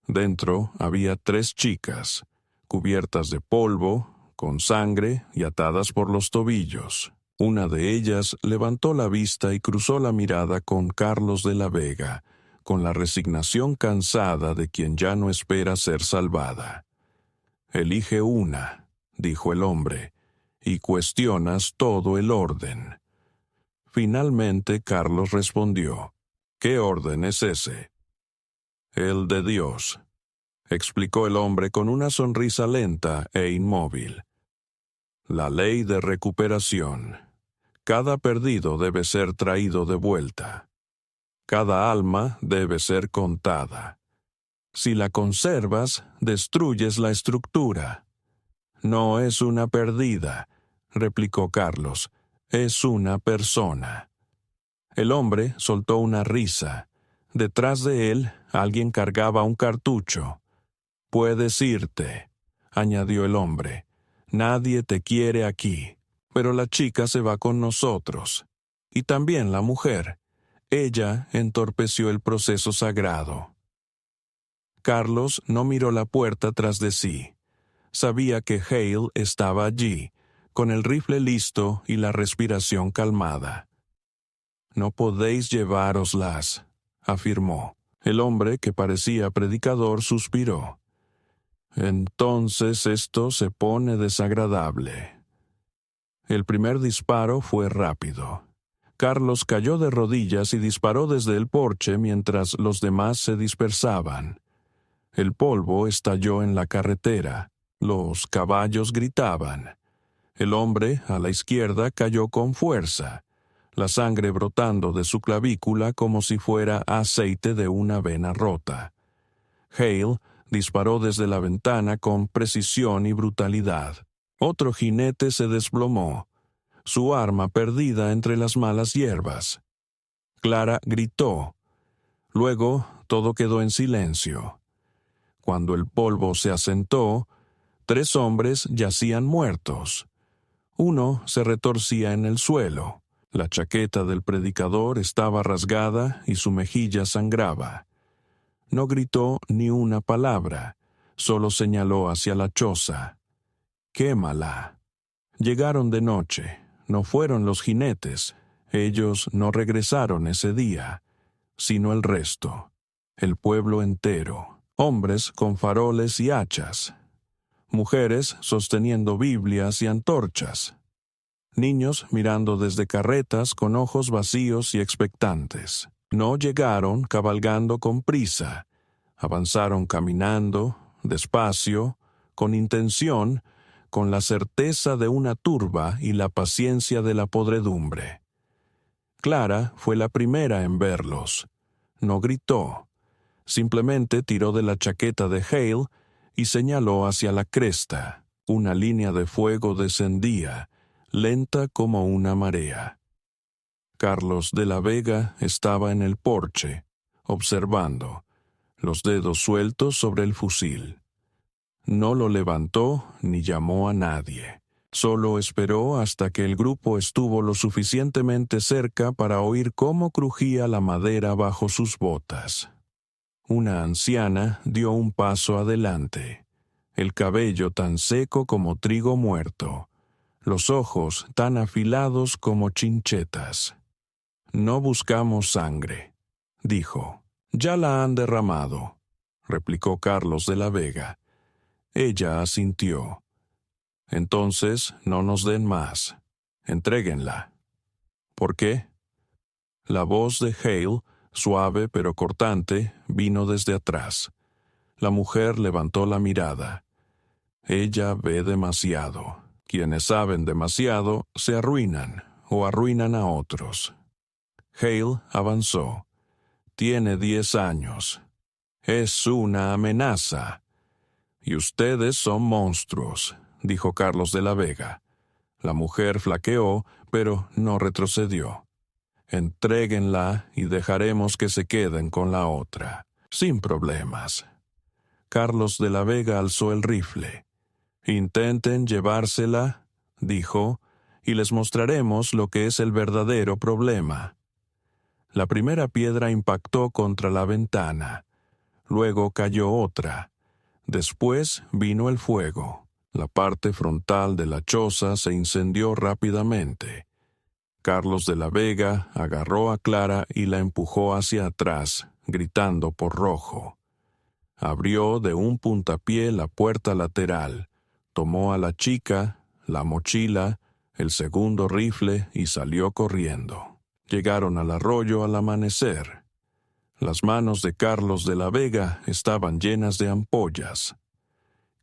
Speaker 1: Dentro había 3 chicas, cubiertas de polvo, con sangre y atadas por los tobillos. Una de ellas levantó la vista y cruzó la mirada con Carlos de la Vega, con la resignación cansada de quien ya no espera ser salvada. «Elige una», dijo el hombre, «y cuestionas todo el orden». Finalmente Carlos respondió, «¿Qué orden es ese?» «El de Dios», explicó el hombre con una sonrisa lenta e inmóvil. «La ley de recuperación. Cada perdido debe ser traído de vuelta. Cada alma debe ser contada. Si la conservas, destruyes la estructura». «No es una perdida», replicó Carlos, «es una persona». El hombre soltó una risa. Detrás de él, alguien cargaba un cartucho. «Puedes irte», añadió el hombre. «Nadie te quiere aquí, pero la chica se va con nosotros. Y también la mujer. Ella entorpeció el proceso sagrado». Carlos no miró la puerta tras de sí. Sabía que Hale estaba allí, con el rifle listo y la respiración calmada. «No podéis llevároslas», afirmó. El hombre, que parecía predicador, suspiró. «Entonces esto se pone desagradable». El primer disparo fue rápido. Carlos cayó de rodillas y disparó desde el porche mientras los demás se dispersaban. El polvo estalló en la carretera. Los caballos gritaban. El hombre, a la izquierda, cayó con fuerza, la sangre brotando de su clavícula como si fuera aceite de una vena rota. Hale disparó desde la ventana con precisión y brutalidad. Otro jinete se desplomó, su arma perdida entre las malas hierbas. Clara gritó. Luego todo quedó en silencio. Cuando el polvo se asentó, 3 hombres yacían muertos. Uno se retorcía en el suelo. La chaqueta del predicador estaba rasgada y su mejilla sangraba. No gritó ni una palabra, solo señaló hacia la choza. «Quémala». Llegaron de noche. No fueron los jinetes. Ellos no regresaron ese día, sino el resto. El pueblo entero. Hombres con faroles y hachas. Mujeres sosteniendo Biblias y antorchas. Niños mirando desde carretas con ojos vacíos y expectantes. No llegaron cabalgando con prisa. Avanzaron caminando, despacio, con intención, con la certeza de una turba y la paciencia de la podredumbre. Clara fue la primera en verlos. No gritó. Simplemente tiró de la chaqueta de Hale y señaló hacia la cresta. Una línea de fuego descendía, lenta como una marea. Carlos de la Vega estaba en el porche, observando, los dedos sueltos sobre el fusil. No lo levantó ni llamó a nadie. Solo esperó hasta que el grupo estuvo lo suficientemente cerca para oír cómo crujía la madera bajo sus botas. Una anciana dio un paso adelante, el cabello tan seco como trigo muerto, los ojos tan afilados como chinchetas. «No buscamos sangre», dijo. «Ya la han derramado», replicó Carlos de la Vega. Ella asintió. «Entonces no nos den más. Entréguenla». «¿Por qué?» La voz de Hale, suave pero cortante, vino desde atrás. La mujer levantó la mirada. «Ella ve demasiado. Quienes saben demasiado se arruinan o arruinan a otros». Hale avanzó. «Tiene 10 años. Es una amenaza». «Y ustedes son monstruos», dijo Carlos de la Vega. La mujer flaqueó, pero no retrocedió. «Entréguenla y dejaremos que se queden con la otra, sin problemas». Carlos de la Vega alzó el rifle. «Intenten llevársela», dijo, «y les mostraremos lo que es el verdadero problema». La primera piedra impactó contra la ventana. Luego cayó otra. Después vino el fuego. La parte frontal de la choza se incendió rápidamente. Carlos de la Vega agarró a Clara y la empujó hacia atrás, gritando por Rojo. Abrió de un puntapié la puerta lateral, tomó a la chica, la mochila, el segundo rifle y salió corriendo. Llegaron al arroyo al amanecer. Las manos de Carlos de la Vega estaban llenas de ampollas.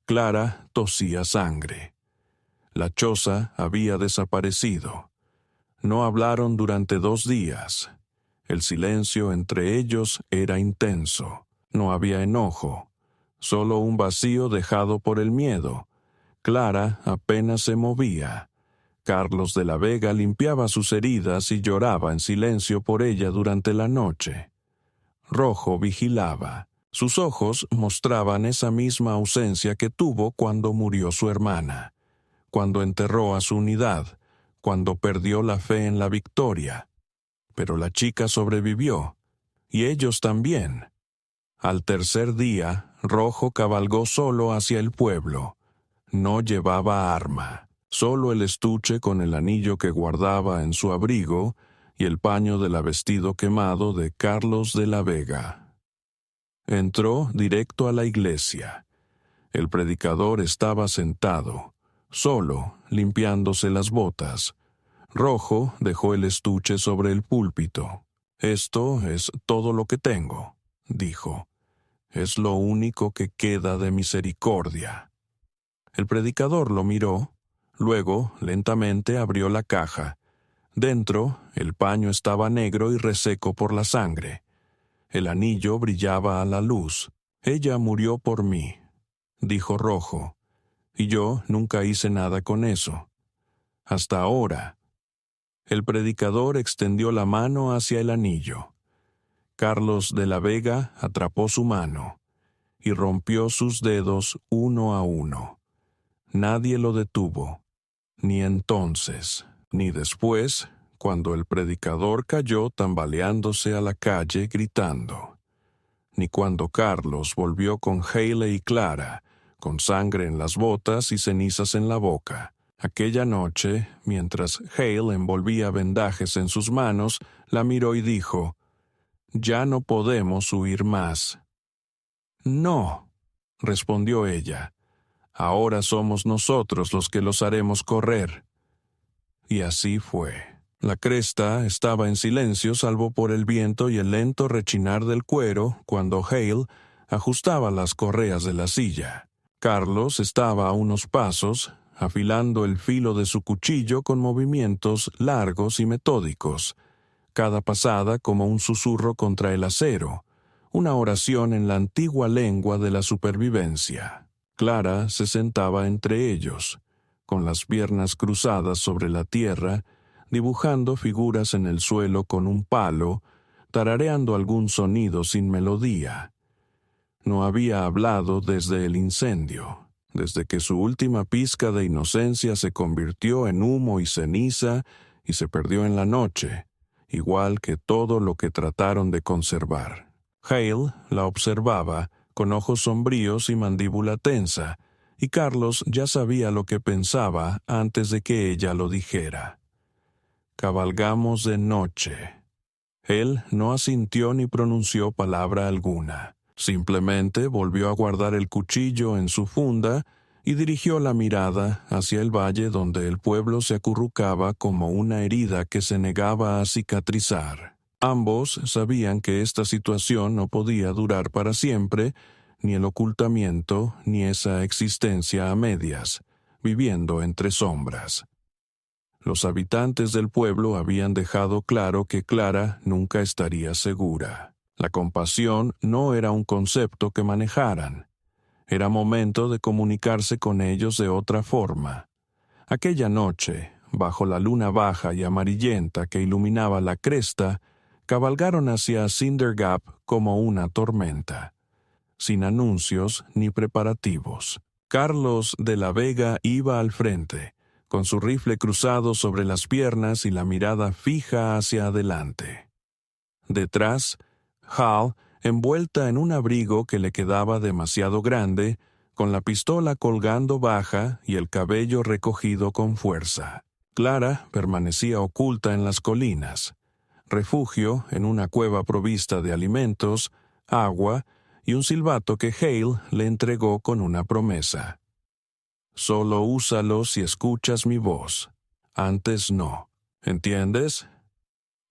Speaker 1: Clara tosía sangre. La choza había desaparecido. No hablaron durante 2 días. El silencio entre ellos era intenso. No había enojo, solo un vacío dejado por el miedo. Clara apenas se movía. Carlos de la Vega limpiaba sus heridas y lloraba en silencio por ella durante la noche. Rojo vigilaba. Sus ojos mostraban esa misma ausencia que tuvo cuando murió su hermana, cuando enterró a su unidad, cuando perdió la fe en la victoria. Pero la chica sobrevivió, y ellos también. Al tercer día, Rojo cabalgó solo hacia el pueblo. No llevaba arma, solo el estuche con el anillo que guardaba en su abrigo y el paño del vestido quemado de Carlos de la Vega. Entró directo a la iglesia. El predicador estaba sentado, solo, limpiándose las botas. Rojo dejó el estuche sobre el púlpito. «Esto es todo lo que tengo», dijo. «Es lo único que queda de misericordia». El predicador lo miró, luego lentamente abrió la caja. Dentro, el paño estaba negro y reseco por la sangre. El anillo brillaba a la luz. «Ella murió por mí», dijo Rojo. y yo nunca hice nada con eso. Hasta ahora. El predicador extendió la mano hacia el anillo. Carlos de la Vega atrapó su mano y rompió sus dedos uno a uno. Nadie lo detuvo, ni entonces, ni después, cuando el predicador cayó tambaleándose a la calle gritando, ni cuando Carlos volvió con Haley y Clara, con sangre en las botas y cenizas en la boca. Aquella noche, mientras Hale envolvía vendajes en sus manos, la miró y dijo, «Ya no podemos huir más». «No», respondió ella, «ahora somos nosotros los que los haremos correr». Y así fue. La cresta estaba en silencio salvo por el viento y el lento rechinar del cuero cuando Hale ajustaba las correas de la silla. Carlos estaba a unos pasos, afilando el filo de su cuchillo con movimientos largos y metódicos, cada pasada como un susurro contra el acero, una oración en la antigua lengua de la supervivencia. Clara se sentaba entre ellos, con las piernas cruzadas sobre la tierra, dibujando figuras en el suelo con un palo, tarareando algún sonido sin melodía. No había hablado desde el incendio, desde que su última pizca de inocencia se convirtió en humo y ceniza y se perdió en la noche, igual que todo lo que trataron de conservar. Hale la observaba, con ojos sombríos y mandíbula tensa, y Carlos ya sabía lo que pensaba antes de que ella lo dijera. «Cabalgamos de noche». Él no asintió ni pronunció palabra alguna. Simplemente volvió a guardar el cuchillo en su funda y dirigió la mirada hacia el valle donde el pueblo se acurrucaba como una herida que se negaba a cicatrizar. Ambos sabían que esta situación no podía durar para siempre, ni el ocultamiento, ni esa existencia a medias, viviendo entre sombras. Los habitantes del pueblo habían dejado claro que Clara nunca estaría segura. La compasión no era un concepto que manejaran. Era momento de comunicarse con ellos de otra forma. Aquella noche, bajo la luna baja y amarillenta que iluminaba la cresta, cabalgaron hacia Cinder Gap como una tormenta, sin anuncios ni preparativos. Carlos de la Vega iba al frente, con su rifle cruzado sobre las piernas y la mirada fija hacia adelante. Detrás, Hal, envuelta en un abrigo que le quedaba demasiado grande, con la pistola colgando baja y el cabello recogido con fuerza. Clara permanecía oculta en las colinas, refugio en una cueva provista de alimentos, agua y un silbato que Hale le entregó con una promesa. «Solo úsalo si escuchas mi voz. Antes no. ¿Entiendes?»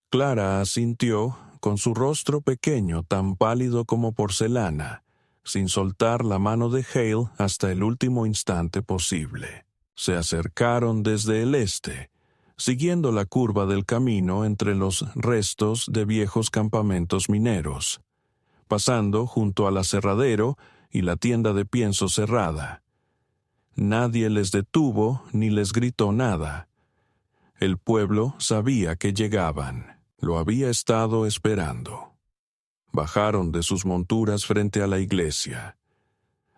Speaker 1: Clara asintió, con su rostro pequeño tan pálido como porcelana, sin soltar la mano de Hale hasta el último instante posible. Se acercaron desde el este, siguiendo la curva del camino entre los restos de viejos campamentos mineros, pasando junto al aserradero y la tienda de pienso cerrada. Nadie les detuvo ni les gritó nada. El pueblo sabía que llegaban. Lo había estado esperando. Bajaron de sus monturas frente a la iglesia.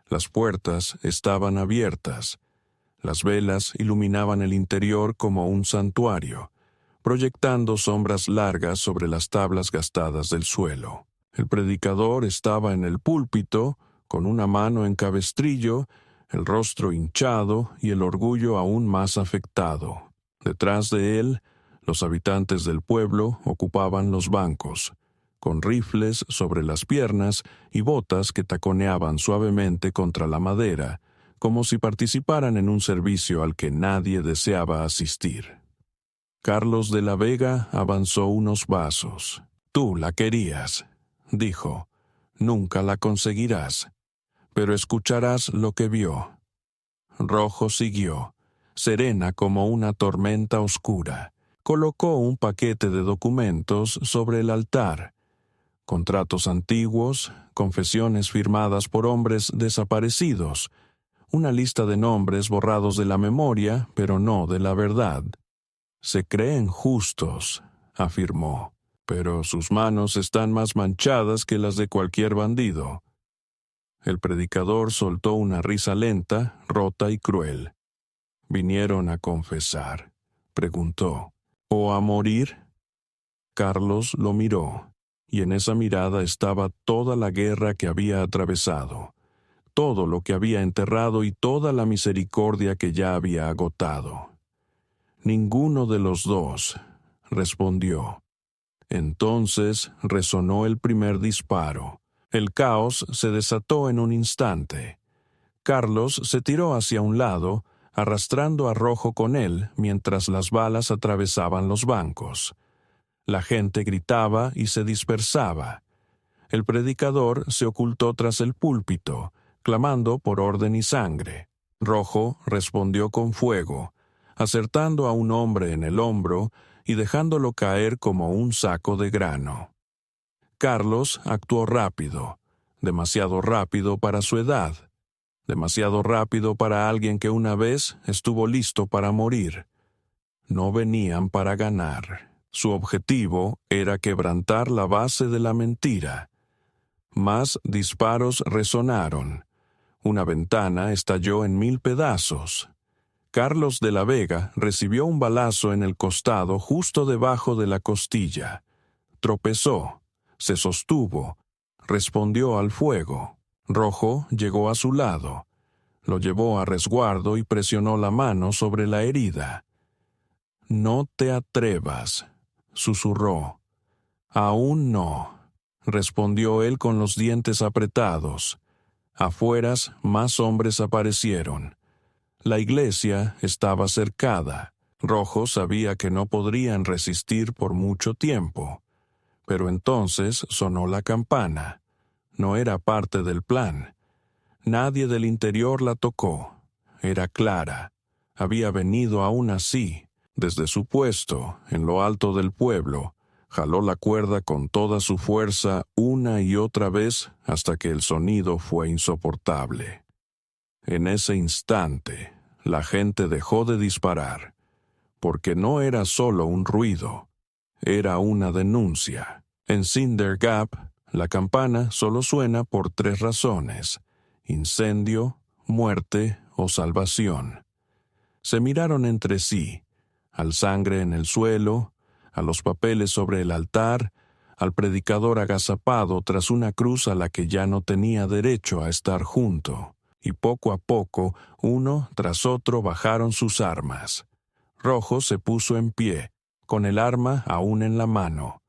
Speaker 1: Las puertas estaban abiertas. Las velas iluminaban el interior como un santuario, proyectando sombras largas sobre las tablas gastadas del suelo. El predicador estaba en el púlpito, con una mano en cabestrillo, el rostro hinchado y el orgullo aún más afectado. Detrás de él, los habitantes del pueblo ocupaban los bancos, con rifles sobre las piernas y botas que taconeaban suavemente contra la madera, como si participaran en un servicio al que nadie deseaba asistir. Carlos de la Vega avanzó unos pasos. «Tú la querías», dijo. «Nunca la conseguirás, pero escucharás lo que vio». Rojo siguió, serena como una tormenta oscura. Colocó un paquete de documentos sobre el altar. Contratos antiguos, confesiones firmadas por hombres desaparecidos, una lista de nombres borrados de la memoria, pero no de la verdad. Se creen justos, afirmó, pero sus manos están más manchadas que las de cualquier bandido. El predicador soltó una risa lenta, rota y cruel. ¿Vinieron a confesar?, preguntó. ¿O a morir? Carlos lo miró, y en esa mirada estaba toda la guerra que había atravesado, todo lo que había enterrado y toda la misericordia que ya había agotado. Ninguno de los dos, respondió. Entonces resonó el primer disparo. El caos se desató en un instante. Carlos se tiró hacia un lado, arrastrando a Rojo con él mientras las balas atravesaban los bancos. La gente gritaba y se dispersaba. El predicador se ocultó tras el púlpito, clamando por orden y sangre. Rojo respondió con fuego, acertando a un hombre en el hombro y dejándolo caer como un saco de grano. Carlos actuó rápido, demasiado rápido para su edad, demasiado rápido para alguien que una vez estuvo listo para morir. No venían para ganar. Su objetivo era quebrantar la base de la mentira. Más disparos resonaron. Una ventana estalló en 1000 pedazos. Carlos de la Vega recibió un balazo en el costado justo debajo de la costilla. Tropezó, se sostuvo, respondió al fuego. Rojo llegó a su lado. Lo llevó a resguardo y presionó la mano sobre la herida. «No te atrevas», susurró. «Aún no», respondió él con los dientes apretados. Afueras, más hombres aparecieron. La iglesia estaba cercada. Rojo sabía que no podrían resistir por mucho tiempo. Pero entonces sonó la campana. No era parte del plan. Nadie del interior la tocó. Era Clara. Había venido aún así. Desde su puesto, en lo alto del pueblo, jaló la cuerda con toda su fuerza una y otra vez hasta que el sonido fue insoportable. En ese instante, la gente dejó de disparar, porque no era solo un ruido, era una denuncia. En Cinder Gap, la campana solo suena por 3 razones: incendio, muerte o salvación. Se miraron entre sí, al sangre en el suelo, a los papeles sobre el altar, al predicador agazapado tras una cruz a la que ya no tenía derecho a estar junto, y poco a poco, uno tras otro bajaron sus armas. Rojo se puso en pie, con el arma aún en la mano.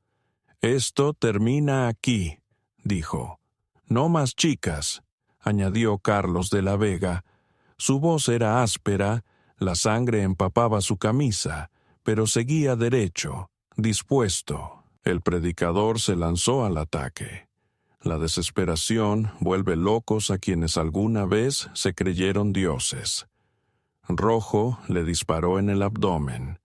Speaker 1: «Esto termina aquí», dijo. «No más chicas», añadió Carlos de la Vega. Su voz era áspera, la sangre empapaba su camisa, pero seguía derecho, dispuesto. El predicador se lanzó al ataque. La desesperación vuelve locos a quienes alguna vez se creyeron dioses. Rojo le disparó en el abdomen.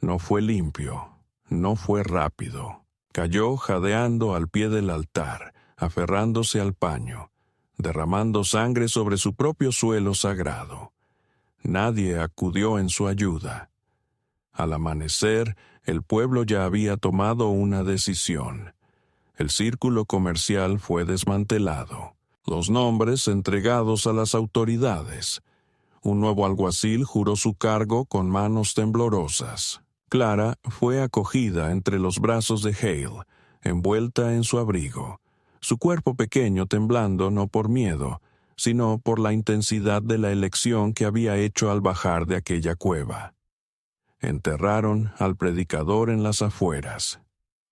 Speaker 1: No fue limpio, no fue rápido. Cayó jadeando al pie del altar, aferrándose al paño, derramando sangre sobre su propio suelo sagrado. Nadie acudió en su ayuda. Al amanecer, el pueblo ya había tomado una decisión. El círculo comercial fue desmantelado. Los nombres entregados a las autoridades. Un nuevo alguacil juró su cargo con manos temblorosas. Clara fue acogida entre los brazos de Hale, envuelta en su abrigo, su cuerpo pequeño temblando no por miedo, sino por la intensidad de la elección que había hecho al bajar de aquella cueva. Enterraron al predicador en las afueras,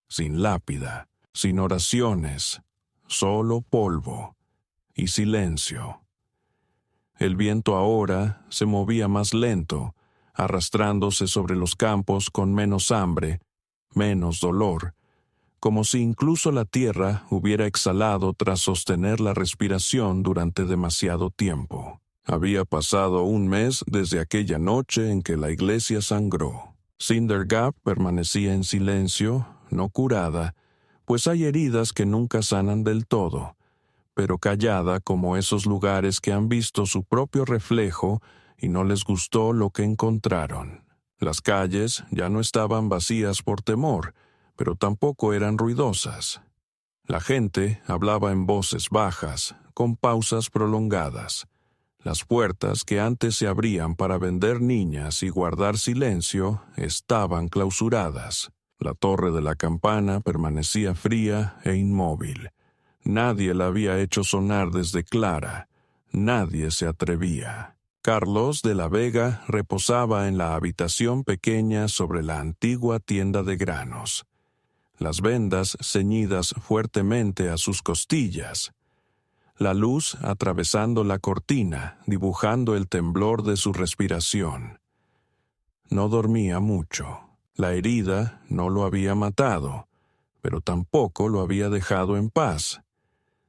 Speaker 1: sin lápida, sin oraciones, solo polvo y silencio. El viento ahora se movía más lento, arrastrándose sobre los campos con menos hambre, menos dolor, como si incluso la tierra hubiera exhalado tras sostener la respiración durante demasiado tiempo. Había pasado un mes desde aquella noche en que la iglesia sangró. Cinder Gap permanecía en silencio, no curada, pues hay heridas que nunca sanan del todo, pero callada como esos lugares que han visto su propio reflejo y no les gustó lo que encontraron. Las calles ya no estaban vacías por temor, pero tampoco eran ruidosas. La gente hablaba en voces bajas, con pausas prolongadas. Las puertas que antes se abrían para vender niñas y guardar silencio estaban clausuradas. La torre de la campana permanecía fría e inmóvil. Nadie la había hecho sonar desde Clara. Nadie se atrevía. Carlos de la Vega reposaba en la habitación pequeña sobre la antigua tienda de granos, las vendas ceñidas fuertemente a sus costillas, la luz atravesando la cortina, dibujando el temblor de su respiración. No dormía mucho. La herida no lo había matado, pero tampoco lo había dejado en paz.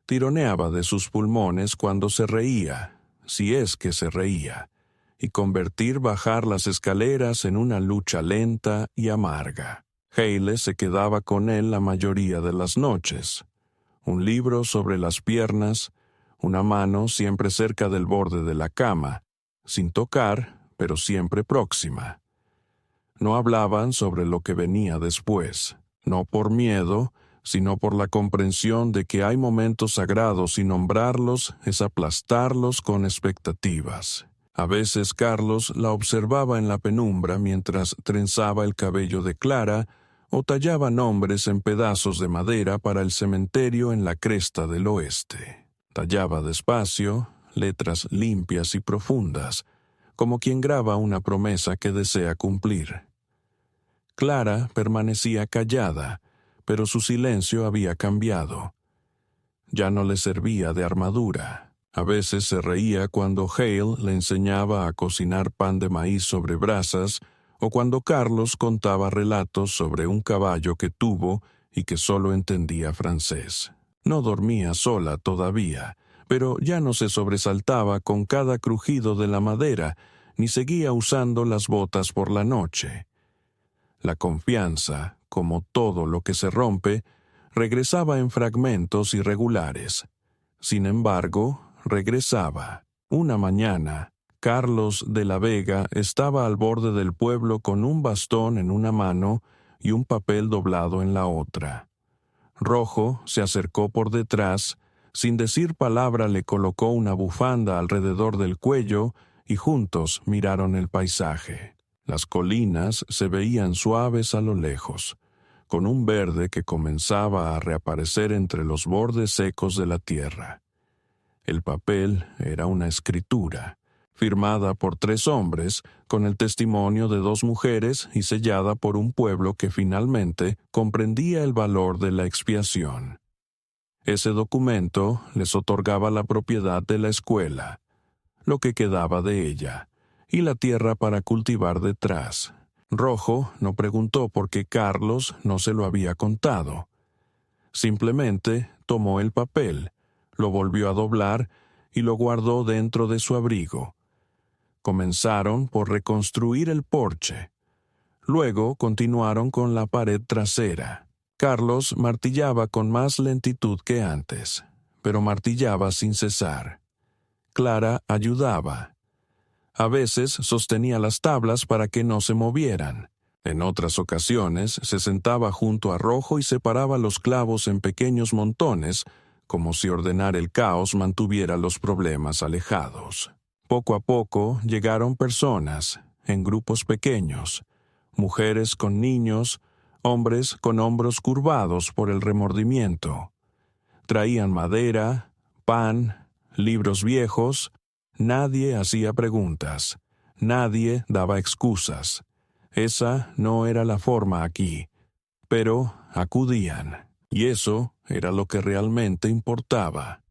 Speaker 1: Tironeaba de sus pulmones cuando se reía, si es que se reía, y convertir bajar las escaleras en una lucha lenta y amarga. Hale se quedaba con él la mayoría de las noches. Un libro sobre las piernas, una mano siempre cerca del borde de la cama, sin tocar, pero siempre próxima. No hablaban sobre lo que venía después, no por miedo, sino por la comprensión de que hay momentos sagrados y nombrarlos es aplastarlos con expectativas. A veces Carlos la observaba en la penumbra mientras trenzaba el cabello de Clara o tallaba nombres en pedazos de madera para el cementerio en la cresta del oeste. Tallaba despacio, letras limpias y profundas, como quien graba una promesa que desea cumplir. Clara permanecía callada, pero su silencio había cambiado. Ya no le servía de armadura. A veces se reía cuando Hale le enseñaba a cocinar pan de maíz sobre brasas o cuando Carlos contaba relatos sobre un caballo que tuvo y que solo entendía francés. No dormía sola todavía, pero ya no se sobresaltaba con cada crujido de la madera, ni seguía usando las botas por la noche. La confianza, como todo lo que se rompe, regresaba en fragmentos irregulares. Sin embargo, regresaba. Una mañana, Carlos de la Vega estaba al borde del pueblo con un bastón en una mano y un papel doblado en la otra. Rojo se acercó por detrás, sin decir palabra le colocó una bufanda alrededor del cuello y juntos miraron el paisaje. Las colinas se veían suaves a lo lejos, con un verde que comenzaba a reaparecer entre los bordes secos de la tierra. El papel era una escritura, firmada por 3 hombres, con el testimonio de 2 mujeres y sellada por un pueblo que finalmente comprendía el valor de la expiación. Ese documento les otorgaba la propiedad de la escuela, lo que quedaba de ella, y la tierra para cultivar detrás. Rojo no preguntó por qué Carlos no se lo había contado. Simplemente tomó el papel, lo volvió a doblar y lo guardó dentro de su abrigo. Comenzaron por reconstruir el porche. Luego continuaron con la pared trasera. Carlos martillaba con más lentitud que antes, pero martillaba sin cesar. Clara ayudaba. A veces sostenía las tablas para que no se movieran. En otras ocasiones se sentaba junto a Rojo y separaba los clavos en pequeños montones, como si ordenar el caos mantuviera los problemas alejados. Poco a poco llegaron personas, en grupos pequeños, mujeres con niños, hombres con hombros curvados por el remordimiento. Traían madera, pan, libros viejos. Nadie hacía preguntas, nadie daba excusas. Esa no era la forma aquí, pero acudían, y eso era lo que realmente importaba.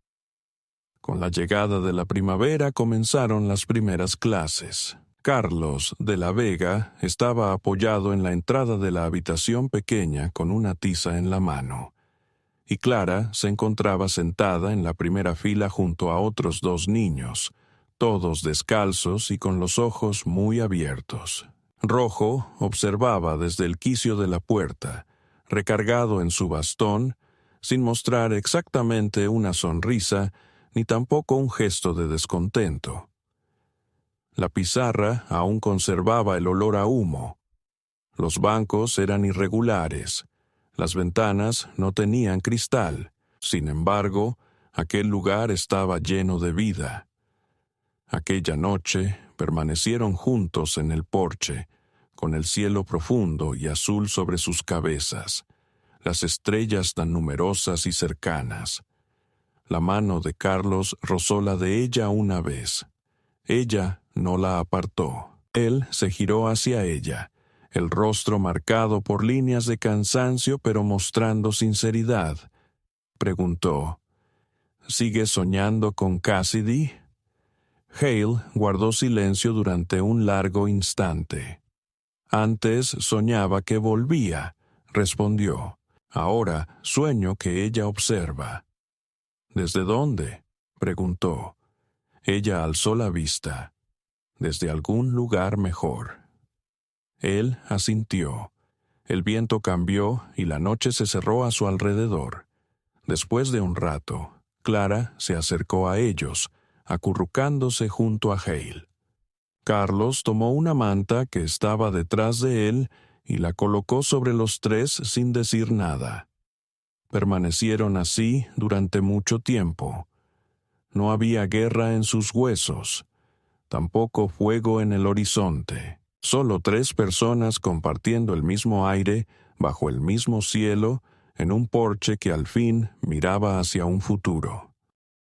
Speaker 1: Con la llegada de la primavera comenzaron las primeras clases. Carlos de la Vega estaba apoyado en la entrada de la habitación pequeña con una tiza en la mano, y Clara se encontraba sentada en la primera fila junto a otros 2 niños, todos descalzos y con los ojos muy abiertos. Rojo observaba desde el quicio de la puerta, recargado en su bastón, sin mostrar exactamente una sonrisa ni tampoco un gesto de descontento. La pizarra aún conservaba el olor a humo. Los bancos eran irregulares. Las ventanas no tenían cristal. Sin embargo, aquel lugar estaba lleno de vida. Aquella noche permanecieron juntos en el porche, con el cielo profundo y azul sobre sus cabezas, las estrellas tan numerosas y cercanas. La mano de Carlos rozó la de ella una vez. Ella no la apartó. Él se giró hacia ella, el rostro marcado por líneas de cansancio pero mostrando sinceridad. Preguntó, ¿sigues soñando con Cassidy? Hale guardó silencio durante un largo instante. Antes soñaba que volvía, respondió. Ahora sueño que ella observa. ¿Desde dónde?, preguntó. Ella alzó la vista. Desde algún lugar mejor. Él asintió. El viento cambió y la noche se cerró a su alrededor. Después de un rato, Clara se acercó a ellos, acurrucándose junto a Hale. Carlos tomó una manta que estaba detrás de él y la colocó sobre los tres sin decir nada. Permanecieron así durante mucho tiempo. No había guerra en sus huesos, tampoco fuego en el horizonte. Solo 3 personas compartiendo el mismo aire, bajo el mismo cielo, en un porche que al fin miraba hacia un futuro.